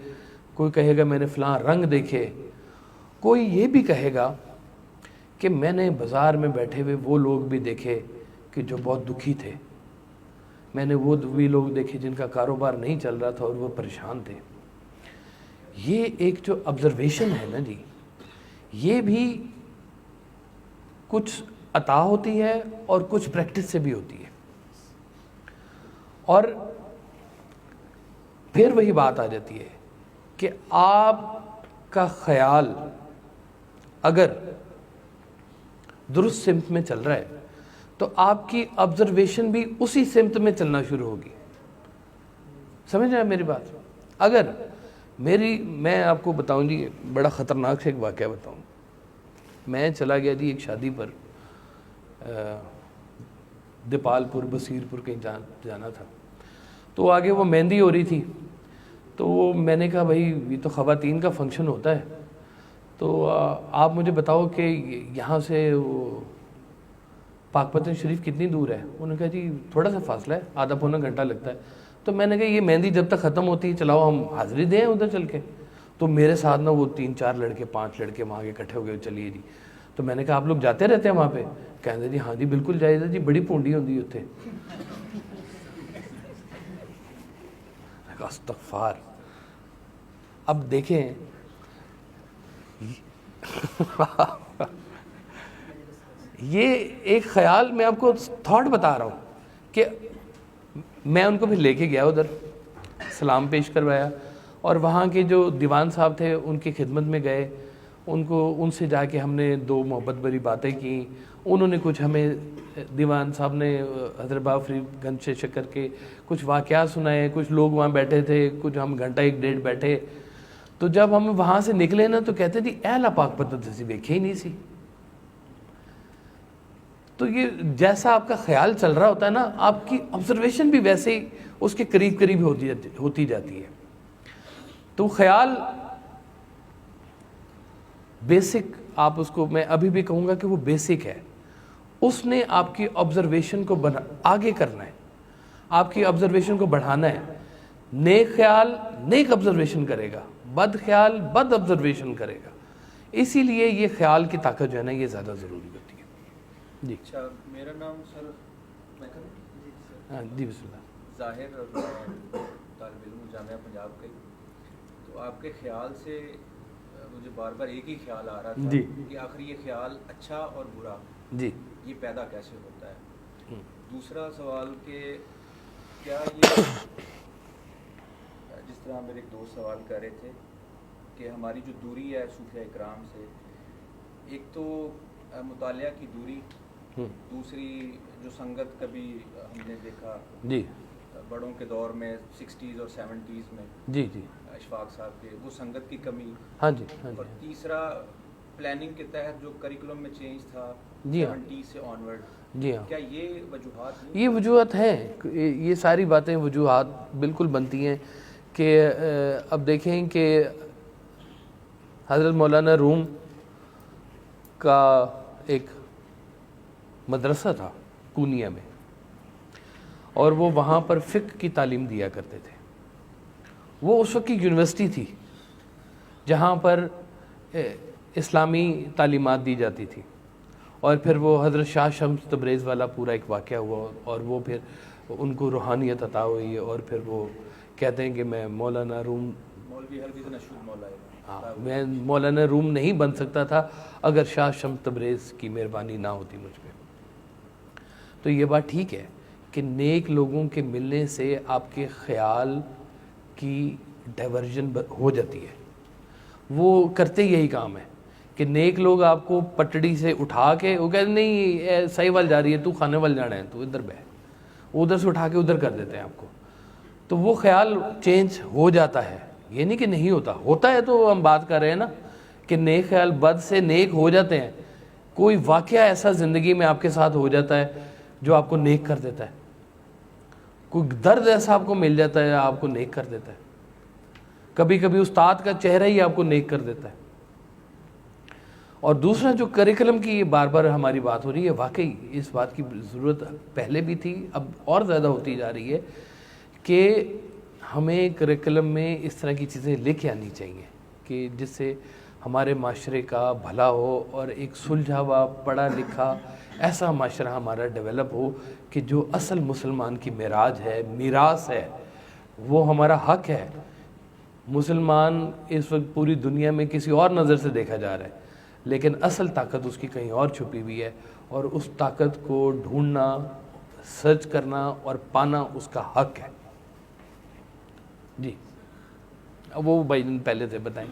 کوئی کہے گا میں نے فلاں رنگ دیکھے, کوئی یہ بھی کہے گا کہ میں نے بازار میں بیٹھے ہوئے وہ لوگ بھی دیکھے کہ جو بہت دکھی تھے, میں نے وہ بھی لوگ دیکھے جن کا کاروبار نہیں چل رہا تھا اور وہ پریشان تھے. یہ ایک جو آبزرویشن ہے نا جی, یہ بھی کچھ عطا ہوتی ہے اور کچھ پریکٹس سے بھی ہوتی ہے. اور پھر وہی بات آ جاتی ہے کہ آپ کا خیال اگر درست سمت میں چل رہا ہے تو آپ کی آبزرویشن بھی اسی سمت میں چلنا شروع ہوگی. سمجھ رہے ہیں میری بات؟ اگر میں آپ کو بتاؤں جی, بڑا خطرناک سے ایک واقعہ بتاؤں. میں چلا گیا جی ایک شادی پر, دیپال پور بصیر پور کہیں جانا تھا, تو آگے وہ مہندی ہو رہی تھی. تو میں نے کہا بھائی یہ تو خواتین کا فنکشن ہوتا ہے, تو آپ مجھے بتاؤ کہ یہاں سے پاک پتن شریف کتنی دور ہے؟ انہوں نے کہا جی تھوڑا سا فاصلہ ہے, آدھا پونا گھنٹہ لگتا ہے. تو میں نے کہا یہ مہندی جب تک ختم ہوتی ہے چلاؤ ہم حاضری دیں ادھر چل کے. تو میرے ساتھ نا وہ 3-4 لڑکے 5 لڑکے وہاں کے اکٹھے ہو گئے, چلیے جی. تو میں نے کہا آپ لوگ جاتے رہتے ہیں وہاں پہ؟ کہتے جی ہاں جی بالکل جائز ہے جی, بڑی پونڈی ہوتی ہے اتنے. استغفار. اب دیکھیں یہ ایک خیال, میں آپ کو تھاٹ بتا رہا ہوں کہ میں ان کو پھر لے کے گیا ادھر, سلام پیش کروایا, اور وہاں کے جو دیوان صاحب تھے ان کی خدمت میں گئے, ان سے جا کے ہم نے 2 محبت بھری باتیں کی. انہوں نے کچھ ہمیں, دیوان صاحب نے حضرت بابا فرید گنج سے کر کے کچھ واقعات سنائے. کچھ لوگ وہاں بیٹھے تھے, کچھ ہم گھنٹہ 1-1.5 بیٹھے. تو جب ہم وہاں سے نکلے نا تو کہتے تھے اہلا پاک پتن تسی ویکھے ہی نہیں سی. تو یہ جیسا آپ کا خیال چل رہا ہوتا ہے نا, آپ کی آبزرویشن بھی ویسے ہی اس کے قریب قریب ہوتی جاتی ہے. تو خیال بیسک, آپ اس کو, میں ابھی بھی کہوں گا کہ وہ بیسک ہے. اس نے آپ کی آبزرویشن کو آگے کرنا ہے, آپ کی آبزرویشن کو بڑھانا ہے. نیک خیال نیک آبزرویشن کرے گا, بد خیال بد آبزرویشن کرے گا. اسی لیے یہ خیال کی طاقت جو ہے نا یہ زیادہ ضروری ہوتی ہے. جی اچھا, میرا نام سر ہاں جی بسم اللہ. ظاہر اور طالب علم جامعہ پنجاب کے. تو آپ کے خیال سے مجھے بار بار ایک ہی خیال آ رہا تھا جی کہ آخر یہ خیال اچھا اور برا جی یہ پیدا کیسے ہوتا ہے. دوسرا سوال کہ کیا یہ جس طرح میرے ایک دوست سوال کر رہے تھے کہ ہماری جو دوری ہے صوفیاء اکرام سے, ایک تو مطالعہ کی دوری, دوسری جو سنگت کبھی ہم نے دیکھا جی بڑوں کے دور میں 60s اور 70s میں, جی جی اشفاق صاحب کے, وہ سنگت کی کمی. ہاں جی ہاں اور جی تیسرا پلاننگ کے تحت جو کریکولم میں چینج تھا جی ہاں 70 سے آنورڈ, جی ہاں, کیا یہ وجوہات ہیں؟ یہ وجوہات ہیں, یہ ساری باتیں وجوہات بالکل بنتی ہیں. کہ اب دیکھیں کہ حضرت مولانا روم کا ایک مدرسہ تھا کونیا میں, اور وہ وہاں پر فقہ کی تعلیم دیا کرتے تھے. وہ اس وقت کی یونیورسٹی تھی جہاں پر اسلامی تعلیمات دی جاتی تھی. اور پھر وہ حضرت شاہ شمس تبریز والا پورا ایک واقعہ ہوا, اور وہ پھر ان کو روحانیت عطا ہوئی, اور پھر وہ کہتے ہیں کہ میں مولانا روم, مولوی حلقی نشود مولانا, ہاں میں مولانا روم نہیں بن سکتا تھا اگر شاہ شمس تبریز کی مہربانی نہ ہوتی مجھ پہ. تو یہ بات ٹھیک ہے کہ نیک لوگوں کے ملنے سے آپ کے خیال کی ڈائیورژن ہو جاتی ہے. وہ کرتے یہی کام ہے کہ نیک لوگ آپ کو پٹڑی سے اٹھا کے, وہ کہتے نہیں صحیح وال جا رہی ہے, تو کھانے وال جانا ہے, تو ادھر بہ, ادھر سے اٹھا کے ادھر کر دیتے ہیں آپ کو. تو وہ خیال چینج ہو جاتا ہے, یہ نہیں کہ نہیں ہوتا, ہوتا ہے. تو ہم بات کر رہے ہیں نا کہ نیک خیال بد سے نیک ہو جاتے ہیں. کوئی واقعہ ایسا زندگی میں آپ کے ساتھ ہو جاتا ہے جو آپ کو نیک کر دیتا ہے, کوئی درد ایسا آپ کو مل جاتا ہے آپ کو نیک کر دیتا ہے. کبھی کبھی استاد کا چہرہ ہی آپ کو نیک کر دیتا ہے. اور دوسرا جو کریکلم کی یہ بار بار ہماری بات ہو رہی ہے، واقعی اس بات کی ضرورت پہلے بھی تھی، اب اور زیادہ ہوتی جا رہی ہے کہ ہمیں کریکلم میں اس طرح کی چیزیں لے کے آنی چاہیے کہ جس سے ہمارے معاشرے کا بھلا ہو اور ایک سلجھا ہوا پڑھا لکھا ایسا معاشرہ ہمارا ڈیولپ ہو کہ جو اصل مسلمان کی معراج ہے، میراث ہے، وہ ہمارا حق ہے۔ مسلمان اس وقت پوری دنیا میں کسی اور نظر سے دیکھا جا رہا ہے، لیکن اصل طاقت اس کی کہیں اور چھپی ہوئی ہے، اور اس طاقت کو ڈھونڈنا، سرچ کرنا اور پانا اس کا حق ہے۔ جی اب وہ بھائی پہلے سے بتائیں۔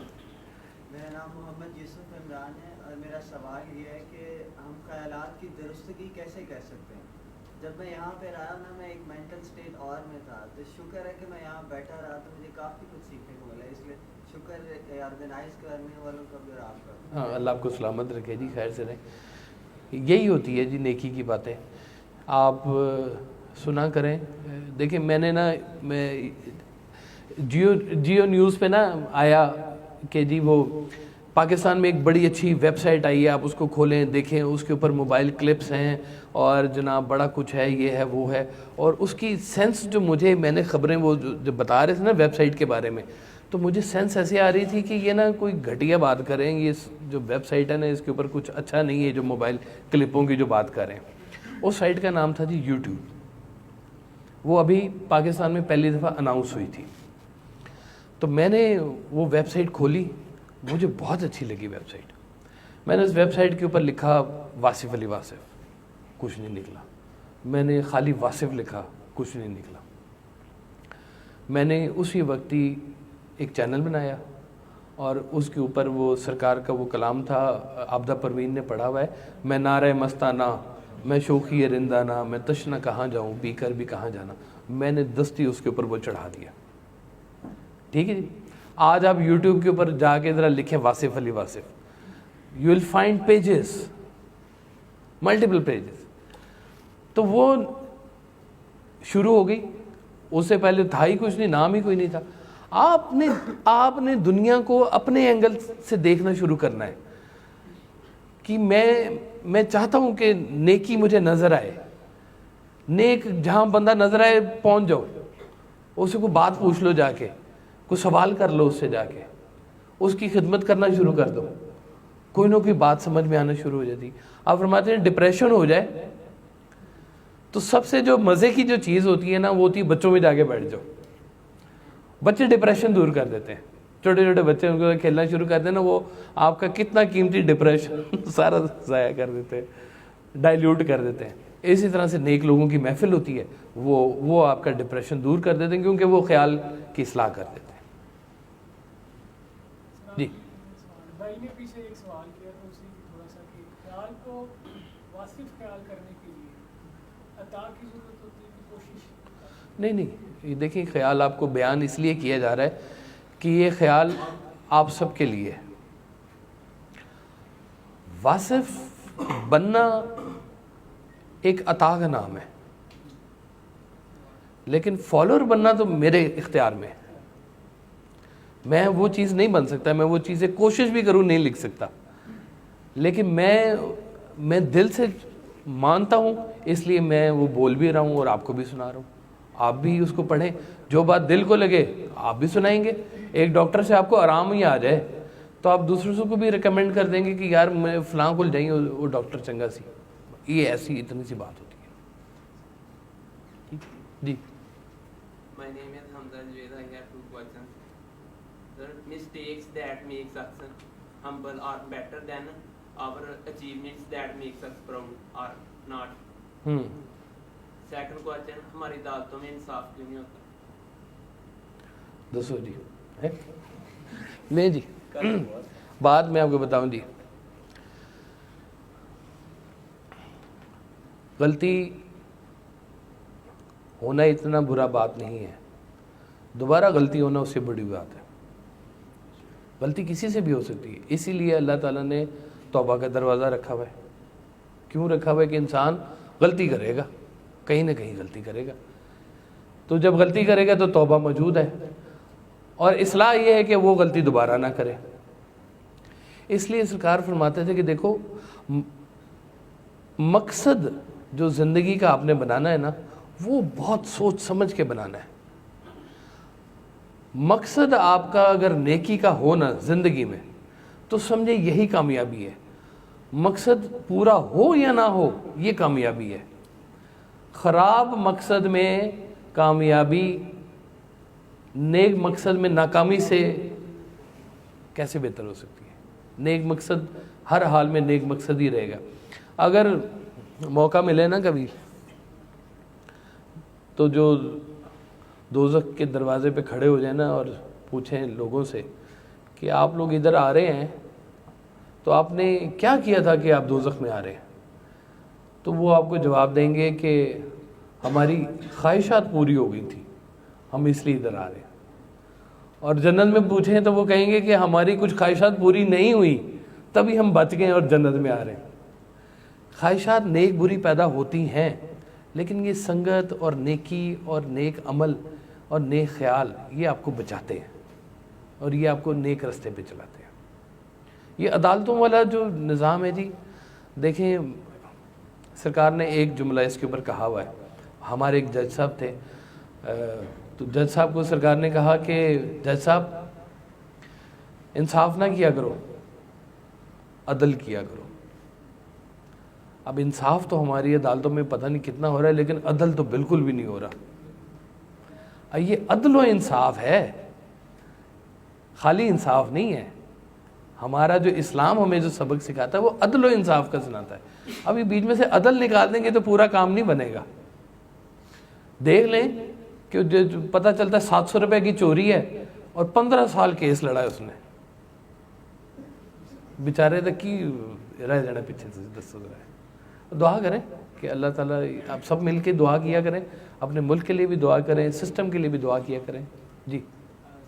میرا نام محمد یوسف عمران ہے، اور میرا سوال یہ ہے کہ ہم خیالات کی درستگی کیسے کر سکتے ہیں؟ جب میں یہاں پہ رہا نا، میں ایک مینٹل سٹیٹ اور میں تھا، تو شکر ہے کہ میں یہاں بیٹھا رہا تو مجھے کافی کچھ سیکھنے کو ملا، اس لیے شکر آرگنائز کرنے والوں کا بھی اور آپ کا۔ ہاں، اللہ آپ کو سلامت رکھے جی، خیر سے رہیں۔ یہی ہوتی ہے جی نیکی کی باتیں، آپ سنا کریں۔ دیکھیں میں نے نا، میں جیو نیوز پہ نا آیا کہ جی وہ پاکستان میں ایک بڑی اچھی ویب سائٹ آئی ہے، آپ اس کو کھولیں دیکھیں، اس کے اوپر موبائل کلپس ہیں اور جناب بڑا کچھ ہے، یہ ہے وہ ہے، اور اس کی سینس جو میں نے خبریں وہ جو بتا رہے تھے نا ویب سائٹ کے بارے میں، تو مجھے سینس ایسے آ رہی تھی کہ یہ نا کوئی گھٹیا بات کریں، یہ جو ویب سائٹ ہے نا اس کے اوپر کچھ اچھا نہیں ہے جو موبائل کلپوں کی جو بات کر رہے ہیں۔ اس سائٹ کا نام تھا جی یوٹیوب، وہ ابھی پاکستان میں پہلی دفعہ اناؤنس ہوئی تھی۔ تو میں نے وہ ویب سائٹ کھولی، مجھے بہت اچھی لگی ویب سائٹ۔ میں نے اس ویب سائٹ کے اوپر لکھا واصف علی واصف، کچھ نہیں نکلا۔ میں نے خالی واصف لکھا، کچھ نہیں نکلا۔ میں نے اسی وقت ہی ایک چینل بنایا اور اس کے اوپر وہ سرکار کا وہ کلام تھا، عابدہ پروین نے پڑھا ہوا ہے، میں نعرہ مستانہ، میں شوخی رندانہ، میں تشنہ کہاں جاؤں، پی کر بھی کہاں جانا، میں نے دستی اس کے اوپر وہ چڑھا دیا۔ ٹھیک ہے جی، آج آپ یوٹیوب کے اوپر جا کے ذرا لکھیں Wasif Ali Wasif, you will find pages, multiple pages. تو وہ شروع ہو گئی، اس سے پہلے تھا ہی کچھ نہیں، نام ہی کوئی نہیں تھا۔ آپ نے دنیا کو اپنے اینگل سے دیکھنا شروع کرنا ہے کہ میں چاہتا ہوں کہ نیکی مجھے نظر آئے، نیک جہاں بندہ نظر آئے پہنچ جاؤ، اسے کوئی بات پوچھ لو، جا کے کوئی سوال کر لو، اس سے جا کے اس کی خدمت کرنا شروع کر دو، کوئی نہ کوئی بات سمجھ میں آنا شروع ہو جاتی۔ آپ فرماتے ہیں ڈپریشن ہو جائے تو سب سے جو مزے کی جو چیز ہوتی ہے نا، وہ ہوتی ہے بچوں میں جا کے بیٹھ جاؤ۔ بچے ڈپریشن دور کر دیتے ہیں، چھوٹے چھوٹے بچے ان کو کھیلنا شروع کرتے ہیں نا، وہ آپ کا کتنا قیمتی ڈپریشن سارا ضائع کر دیتے ہیں، ڈائلیوٹ کر دیتے ہیں۔ اسی طرح سے نیک لوگوں کی محفل ہوتی ہے، وہ آپ کا ڈپریشن دور کر دیتے ہیں، کیونکہ وہ خیال کی اصلاح کر دیتے ہیں۔ جی بھائی نے پیچھے ایک سوال کیا تو اسی کی تھوڑا سا کہ خیال کو واصف خیال کرنے کے لیے عطا کی ضرورت ہوتی ہے کہ کوشش؟ نہیں، دیکھیں خیال آپ کو بیان اس لیے کیا جا رہا ہے کہ یہ خیال آپ سب کے لیے ہے۔ واصف بننا ایک عطا کا نام ہے، لیکن فالوور بننا تو میرے اختیار میں ہے۔ میں وہ چیز نہیں بن سکتا، میں وہ چیزیں کوشش بھی کروں نہیں لکھ سکتا، لیکن میں دل سے مانتا ہوں، اس لیے میں وہ بول بھی رہا ہوں اور آپ کو بھی سنا رہا ہوں۔ آپ بھی اس کو پڑھیں، جو بات دل کو لگے آپ بھی سنائیں گے۔ ایک ڈاکٹر سے آپ کو آرام ہی آ جائے تو آپ دوسروں کو بھی ریکمینڈ کر دیں گے کہ یار میں فلاں کو جائیں، وہ ڈاکٹر چنگا سی۔ یہ ایسی اتنی سی بات ہوتی ہے۔ جی My name is Hamza Javed. I have 2 questions. The mistakes that makes us humble are better than our achievements that makes us proud or not. Second question, ہماری عدالتوں میں انصاف کیوں نہیں ہوتا؟ دسو جی، نہیں جی بات میں آپ کو بتاؤں جی، غلطی ہونا اتنا برا بات نہیں ہے، دوبارہ غلطی ہونا اس سے بڑی بات ہے۔ غلطی کسی سے بھی ہو سکتی ہے، اسی لیے اللہ تعالیٰ نے توبہ کا دروازہ رکھا ہوا ہے۔ کیوں رکھا ہوا ہے؟ کہ انسان غلطی کرے گا، کہیں نہ کہیں غلطی کرے گا، تو جب غلطی کرے گا تو توبہ موجود ہے، اور اصلاح یہ ہے کہ وہ غلطی دوبارہ نہ کرے۔ اس لیے سرکار فرماتے تھے کہ دیکھو مقصد جو زندگی کا آپ نے بنانا ہے نا وہ بہت سوچ سمجھ کے بنانا ہے. مقصد آپ کا اگر نیکی کا ہو نا زندگی میں تو سمجھے یہی کامیابی ہے. مقصد پورا ہو یا نہ ہو یہ کامیابی ہے. خراب مقصد میں کامیابی نیک مقصد میں ناکامی سے کیسے بہتر ہو سکتی ہے؟ نیک مقصد ہر حال میں نیک مقصد ہی رہے گا. اگر موقع ملے نا کبھی تو جو دوزخ کے دروازے پہ کھڑے ہو جائیں نا اور پوچھیں لوگوں سے کہ آپ لوگ ادھر آ رہے ہیں تو آپ نے کیا کیا تھا کہ آپ دوزخ میں آ رہے ہیں، تو وہ آپ کو جواب دیں گے کہ ہماری خواہشات پوری ہو گئی تھی ہم اس لیے ادھر آ رہے ہیں. اور جنت میں پوچھیں تو وہ کہیں گے کہ ہماری کچھ خواہشات پوری نہیں ہوئی تبھی ہم بچ گئے اور جنت میں آ رہے ہیں. خواہشات نیک بری پیدا ہوتی ہیں لیکن یہ سنگت اور نیکی اور نیک عمل اور نیک خیال یہ آپ کو بچاتے ہیں اور یہ آپ کو نیک رستے پہ چلاتے ہیں. یہ عدالتوں والا جو نظام ہے جی، دیکھیں سرکار نے ایک جملہ اس کے اوپر کہا ہوا ہے. ہمارے ایک جج صاحب تھے، تو جج صاحب کو سرکار نے کہا کہ جج صاحب انصاف نہ کیا کرو، عدل کیا کرو. اب انصاف تو ہماری عدالتوں میں پتہ نہیں کتنا ہو رہا ہے لیکن عدل تو بالکل بھی نہیں ہو رہا. یہ عدل و انصاف ہے، خالی انصاف نہیں ہے. ہمارا جو اسلام ہمیں جو سبق سکھاتا ہے وہ عدل و انصاف کا سناتا ہے. ابھی بیچ میں سے عدل نکال دیں گے تو پورا کام نہیں بنے گا. دیکھ لیں کہ جو پتہ چلتا ہے 700 روپے کی چوری ہے اور 15 سال کیس لڑا ہے اس نے، بیچارے تک کی رہ جانا پیچھے سے 10 رہا ہے. دعا کریں کہ اللہ تعالیٰ آپ سب مل کے دعا کیا کریں، اپنے ملک کے لیے بھی دعا کریں، سسٹم کے لیے بھی دعا کیا کریں. جی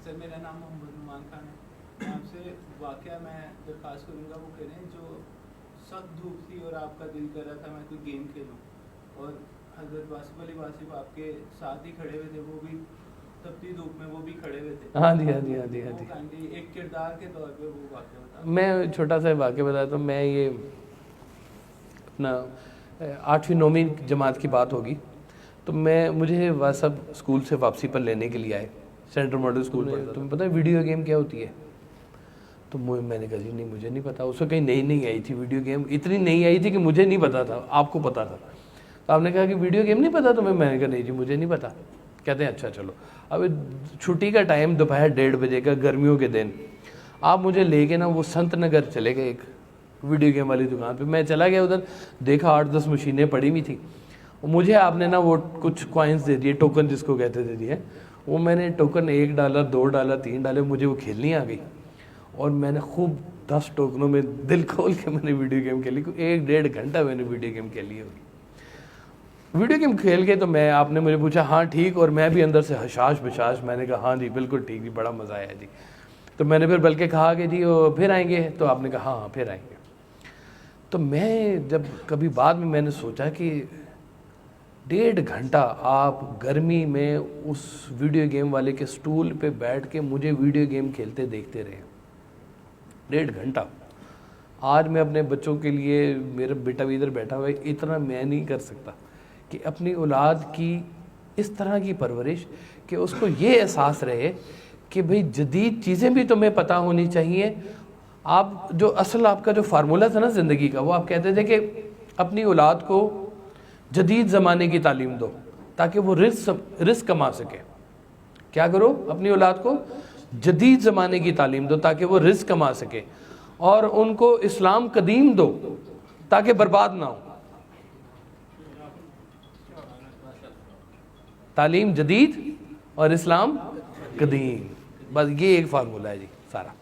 سر میرا نام محمد نعمان خان ہے. میں آپ سے واقعہ میں درخواست کروں گا وہ کریں جو سخت دھوپ تھی اور آپ کا دل کر رہا تھا میں کوئی گیم کھیلوں اور حضرت واصف علی واصف آپ کے ساتھ ہی کھڑے ہوئے تھے، وہ بھی تپتی دھوپ میں وہ بھی کھڑے ہوئے تھے. ہاں جی ہاں جی ہاں جی ہاں جی. کائنڈلی ایک کردار کے طور پہ وہ واقعہ بتا. میں چھوٹا سا واقعہ بتاتا ہوں. میں یہ اپنا 8ویں 9ویں جماعت کی بات ہوگی تو مجھے واصف اسکول سے واپسی پر لینے کے لیے آئے، سینٹرل ماڈل اسکول میں. تمہیں پتہ ہے ویڈیو گیم کیا ہوتی ہے؟ تو میں نے کہا جی نہیں مجھے نہیں پتا. اس کو کہیں نہیں آئی تھی ویڈیو گیم، اتنی نہیں آئی تھی کہ مجھے نہیں پتا تھا، آپ کو پتا تھا. تو آپ نے کہا کہ ویڈیو گیم نہیں پتا تمہیں؟ میں نے کہا نہیں جی مجھے نہیں پتا. کہتے ہیں اچھا چلو. اب چھٹی کا ٹائم دوپہر 1:30 بجے کا، گرمیوں کے دن، آپ مجھے لے کے نا وہ سنت نگر چلے گئے ایک ویڈیو گیم والی دکان پہ. میں چلا گیا ادھر، دیکھا 8-10 مشینیں پڑی ہوئی تھیں. مجھے آپ نے نا وہ کچھ کوائنس دے دیے، ٹوکن جس کو کہتے تھے دیے. وہ میں نے ٹوکن $1 $2 $3 مجھے وہ کھیلنی آ گئی اور میں نے خوب 10 ٹوکنوں میں دل کھول کے میں نے ویڈیو گیم کھیلی. 1-1.5 گھنٹہ میں نے ویڈیو گیم کھیلی ہوگی. ویڈیو گیم کھیل کے تو آپ نے مجھے پوچھا ہاں ٹھیک، اور میں بھی اندر سے حشاش بشاش میں نے کہا ہاں جی بالکل ٹھیک جی، بڑا مزہ آیا جی. تو میں نے پھر بلکہ کہا کہ جی پھر آئیں گے؟ تو آپ نے کہا ہاں پھر آئیں گے. تو میں جب کبھی بعد میں نے سوچا کہ 1.5 گھنٹہ آپ گرمی میں اس ویڈیو گیم والے کے سٹول پہ بیٹھ کے مجھے ویڈیو گیم کھیلتے دیکھتے رہے 1.5 گھنٹہ. آج میں اپنے بچوں کے لیے، میرا بیٹا بھی ادھر بیٹھا ہوا ہے، اتنا میں نہیں کر سکتا کہ اپنی اولاد کی اس طرح کی پرورش کہ اس کو یہ احساس رہے کہ بھئی جدید چیزیں بھی تمہیں پتہ ہونی چاہیے. آپ جو اصل آپ کا جو فارمولہ تھا نا زندگی کا، وہ آپ کہتے تھے کہ اپنی اولاد کو جدید زمانے کی تعلیم دو تاکہ وہ رزق کما سکے. کیا کرو؟ اپنی اولاد کو جدید زمانے کی تعلیم دو تاکہ وہ رزق کما سکے، اور ان کو اسلام قدیم دو تاکہ برباد نہ ہو. تعلیم جدید اور اسلام قدیم، بس یہ ایک فارمولہ ہے جی سارا.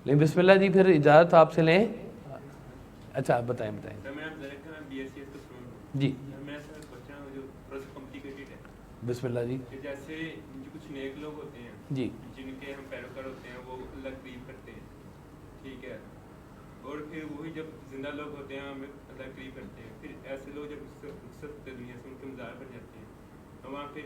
لیکن بسم اللہ جی پھر اجازت آپ سے لیں. اچھا آپ بتائیں جی. بسم اللہ جی. جیسے کچھ نیک لوگ ہوتے ہیں جی جن کے ہم پیروکار ہوتے ہیں، وہ اللہ قریب کرتے ہیں، ٹھیک ہے، اور پھر وہی جب زندہ لوگ ہوتے ہیں ہمیں اللہ قریب کرتے ہیں. پھر ایسے لوگ جب دنیا سے ان کے مزار پر جاتے ہیں تو وہاں پھر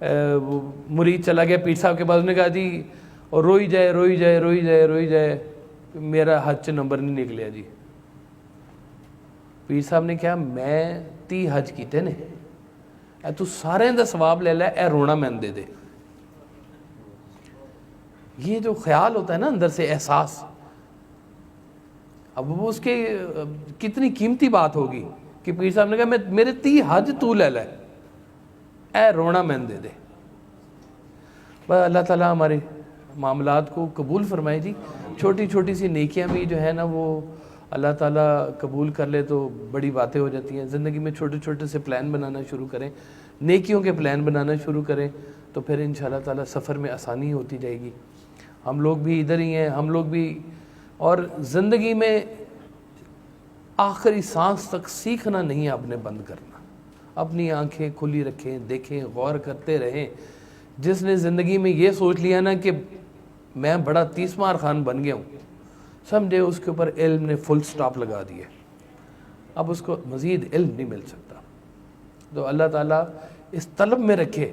مرید چلا گیا پیر صاحب کے پاس, نے کہا جی اور روئی جائے میرا حج نمبر نہیں نکلیا جی. پیر صاحب نے کہا میں 30 حج کیتے نے, اے تو سارے دا ثواب لے لے, اے رونا میں دے دے. یہ جو خیال ہوتا ہے نا اندر سے احساس, اب وہ اس کے کتنی قیمتی بات ہوگی کہ پیر صاحب نے کہا میرے 30 حج تو لے لے, اے رونا میں دے دے. بس اللہ تعالیٰ ہمارے معاملات کو قبول فرمائے جی. چھوٹی چھوٹی سی نیکیاں بھی جو ہے نا وہ اللہ تعالیٰ قبول کر لے تو بڑی باتیں ہو جاتی ہیں. زندگی میں چھوٹے چھوٹے سے پلان بنانا شروع کریں, نیکیوں کے پلان بنانا شروع کریں, تو پھر انشاءاللہ تعالیٰ سفر میں آسانی ہوتی جائے گی. ہم لوگ بھی ادھر ہی ہیں, ہم لوگ بھی, اور زندگی میں آخری سانس تک سیکھنا نہیں ہے, آپ نے بند کرنا. اپنی آنکھیں کھلی رکھیں, دیکھیں, غور کرتے رہیں. جس نے زندگی میں یہ سوچ لیا نا کہ میں بڑا 30 مار خان بن گیا ہوں, سمجھے اس کے اوپر علم نے فل سٹاپ لگا دیا, اب اس کو مزید علم نہیں مل سکتا. تو اللہ تعالیٰ اس طلب میں رکھے.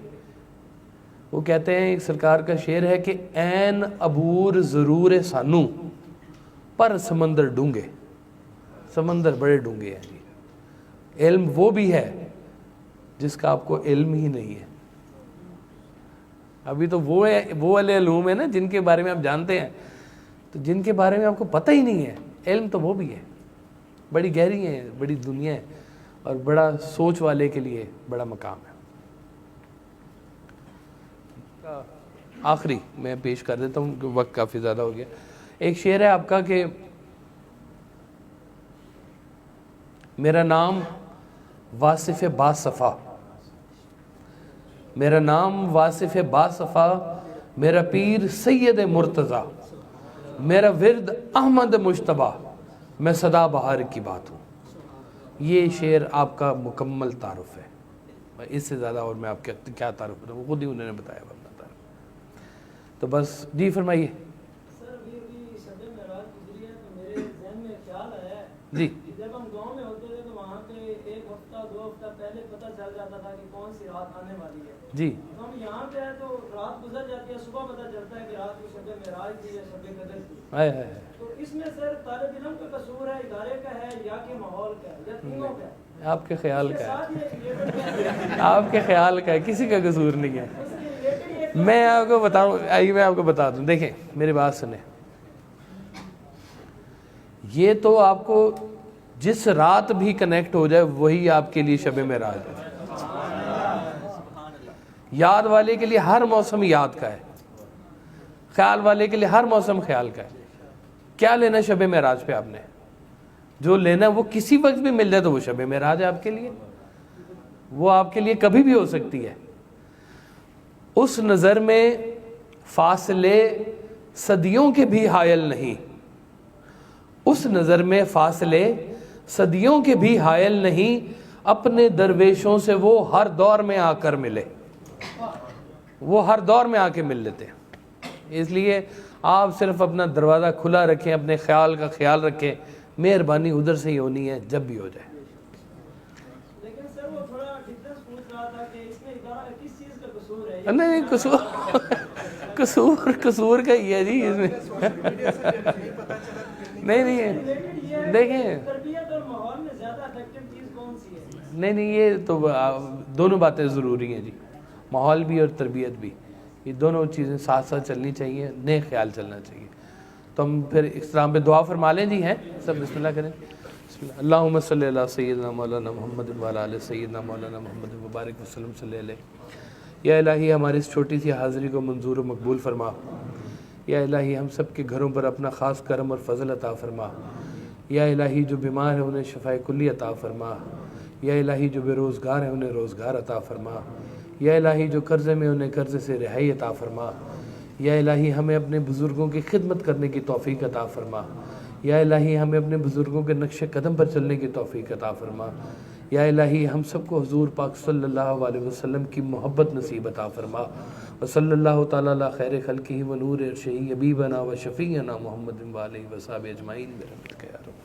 وہ کہتے ہیں, ایک سرکار کا شعر ہے کہ این عبور ضرور سانو پر سمندر ڈونگے. سمندر بڑے ڈونگے ہیں جی. علم وہ بھی ہے جس کا آپ کو علم ہی نہیں ہے. ابھی تو وہ والے علوم ہیں نا جن کے بارے میں آپ جانتے ہیں, تو جن کے بارے میں آپ کو پتہ ہی نہیں ہے. علم تو وہ بھی ہے, بڑی گہری ہے, بڑی دنیا ہے, اور بڑا سوچ والے کے لیے بڑا مقام ہے. آخری میں پیش کر دیتا ہوں کہ وقت کافی زیادہ ہو گیا. ایک شعر ہے آپ کا کہ میرا نام واصف باصفا, میرا نام واصف باصفا, میرا پیر سید مرتضیٰ, میرا ورد احمد مجتبیٰ, میں سدا بہار کی بات ہوں. یہ شعر آپ کا مکمل تعارف ہے. اس سے زیادہ اور میں آپ کا کیا تعارف کروں, خود ہی انہوں نے بتایا اپنا تعارف. تو بس جی فرمائیے. سر ابھی شب معراج گزری ہے تو میرے ذہن میں خیال آیا ہے جی, جب ہم گاؤں میں ہوتے تھے تو وہاں پہ 1 ہفتہ 2 ہفتہ پہلے پتہ چل جاتا تھا کہ کون سی رات آنے والی ہے. جی, ہم یہاں پہ ہے تو رات گزر جاتی ہے, صبح پتہ چلتا ہے کہ رات کو شب معراج تھی یا شب قدر تھی. تو اس میں سر طالب علم کا قصور ہے, ادارے کا ہے, یا کہ ماحول کا ہے, یا تینوں کا ہے؟ آپ کے خیال کا ہے, ساتھ یہ related آپ کے خیال کا ہے, کسی کا قصور نہیں ہے. میں آپ کو بتاؤں, آئیے میں آپ کو بتا دوں. دیکھیں میری بات سنیں, یہ تو آپ کو جس رات بھی کنیکٹ ہو جائے وہی آپ کے لیے شب معراج ہے. یاد والے کے لیے ہر موسم یاد کا ہے, خیال والے کے لیے ہر موسم خیال کا ہے. کیا لینا شب معراج پہ آپ نے, جو لینا وہ کسی وقت بھی مل جائے تو وہ شب معراج ہے آپ کے لیے, وہ آپ کے لیے کبھی بھی ہو سکتی ہے. اس نظر میں فاصلے صدیوں کے بھی حائل نہیں, اس نظر میں فاصلے صدیوں کے بھی حائل نہیں, اپنے درویشوں سے وہ ہر دور میں آ کر ملے, وہ ہر دور میں آ کے مل لیتے ہیں. اس لیے آپ صرف اپنا دروازہ کھلا رکھیں, اپنے خیال کا خیال رکھیں, مہربانی ادھر سے ہی ہونی ہے جب بھی ہو جائے. لیکن سر وہ تھوڑا ڈفرنس پوچھ رہا تھا کہ اس میں ادارہ کس چیز کا قصور ہے؟ نہیں قصور کا ہی ہے جی اس میں. نہیں دیکھیں, تربیت اور ماحول میں زیادہ افیکٹو چیز کون سی ہے؟ نہیں یہ تو دونوں باتیں ضروری ہیں جی, ماحول بھی اور تربیت بھی, یہ دونوں چیزیں ساتھ ساتھ چلنی چاہیے, نئے خیال چلنا چاہیے. تو ہم پھر اختتام پہ دعا فرما لیں جی. ہیں سب بسم اللہ کریں. بسم اللہ. اللہم صلی علی سیدنا مولانا محمد وعلی آل سیدنا مولانا محمد مبارک وسلم صلی علیہ. یا الہی ہماری اس چھوٹی سی حاضری کو منظور و مقبول فرما. یا الہی ہم سب کے گھروں پر اپنا خاص کرم اور فضل عطا فرما. یا الہی جو بیمار ہیں انہیں شفاء کلی عطا فرما. یا الہی جو بے روزگار ہیں انہیں روزگار عطا فرما. یا الہی جو قرضے میں انہیں قرضے سے رہائی عطا فرما. یا الہی ہمیں اپنے بزرگوں کی خدمت کرنے کی توفیق عطا فرما. یا الہی ہمیں اپنے بزرگوں کے نقش قدم پر چلنے کی توفیق عطا فرما. یا الہی ہم سب کو حضور پاک صلی اللہ علیہ وسلم کی محبت نصیب عطا فرما. وصلی اللہ تعالیٰ علی خیر خلقہ و نور عرشہ حبیبنا و شفیعنا محمد و آلہ و صحبہ اجمعین برحمتک یا رب.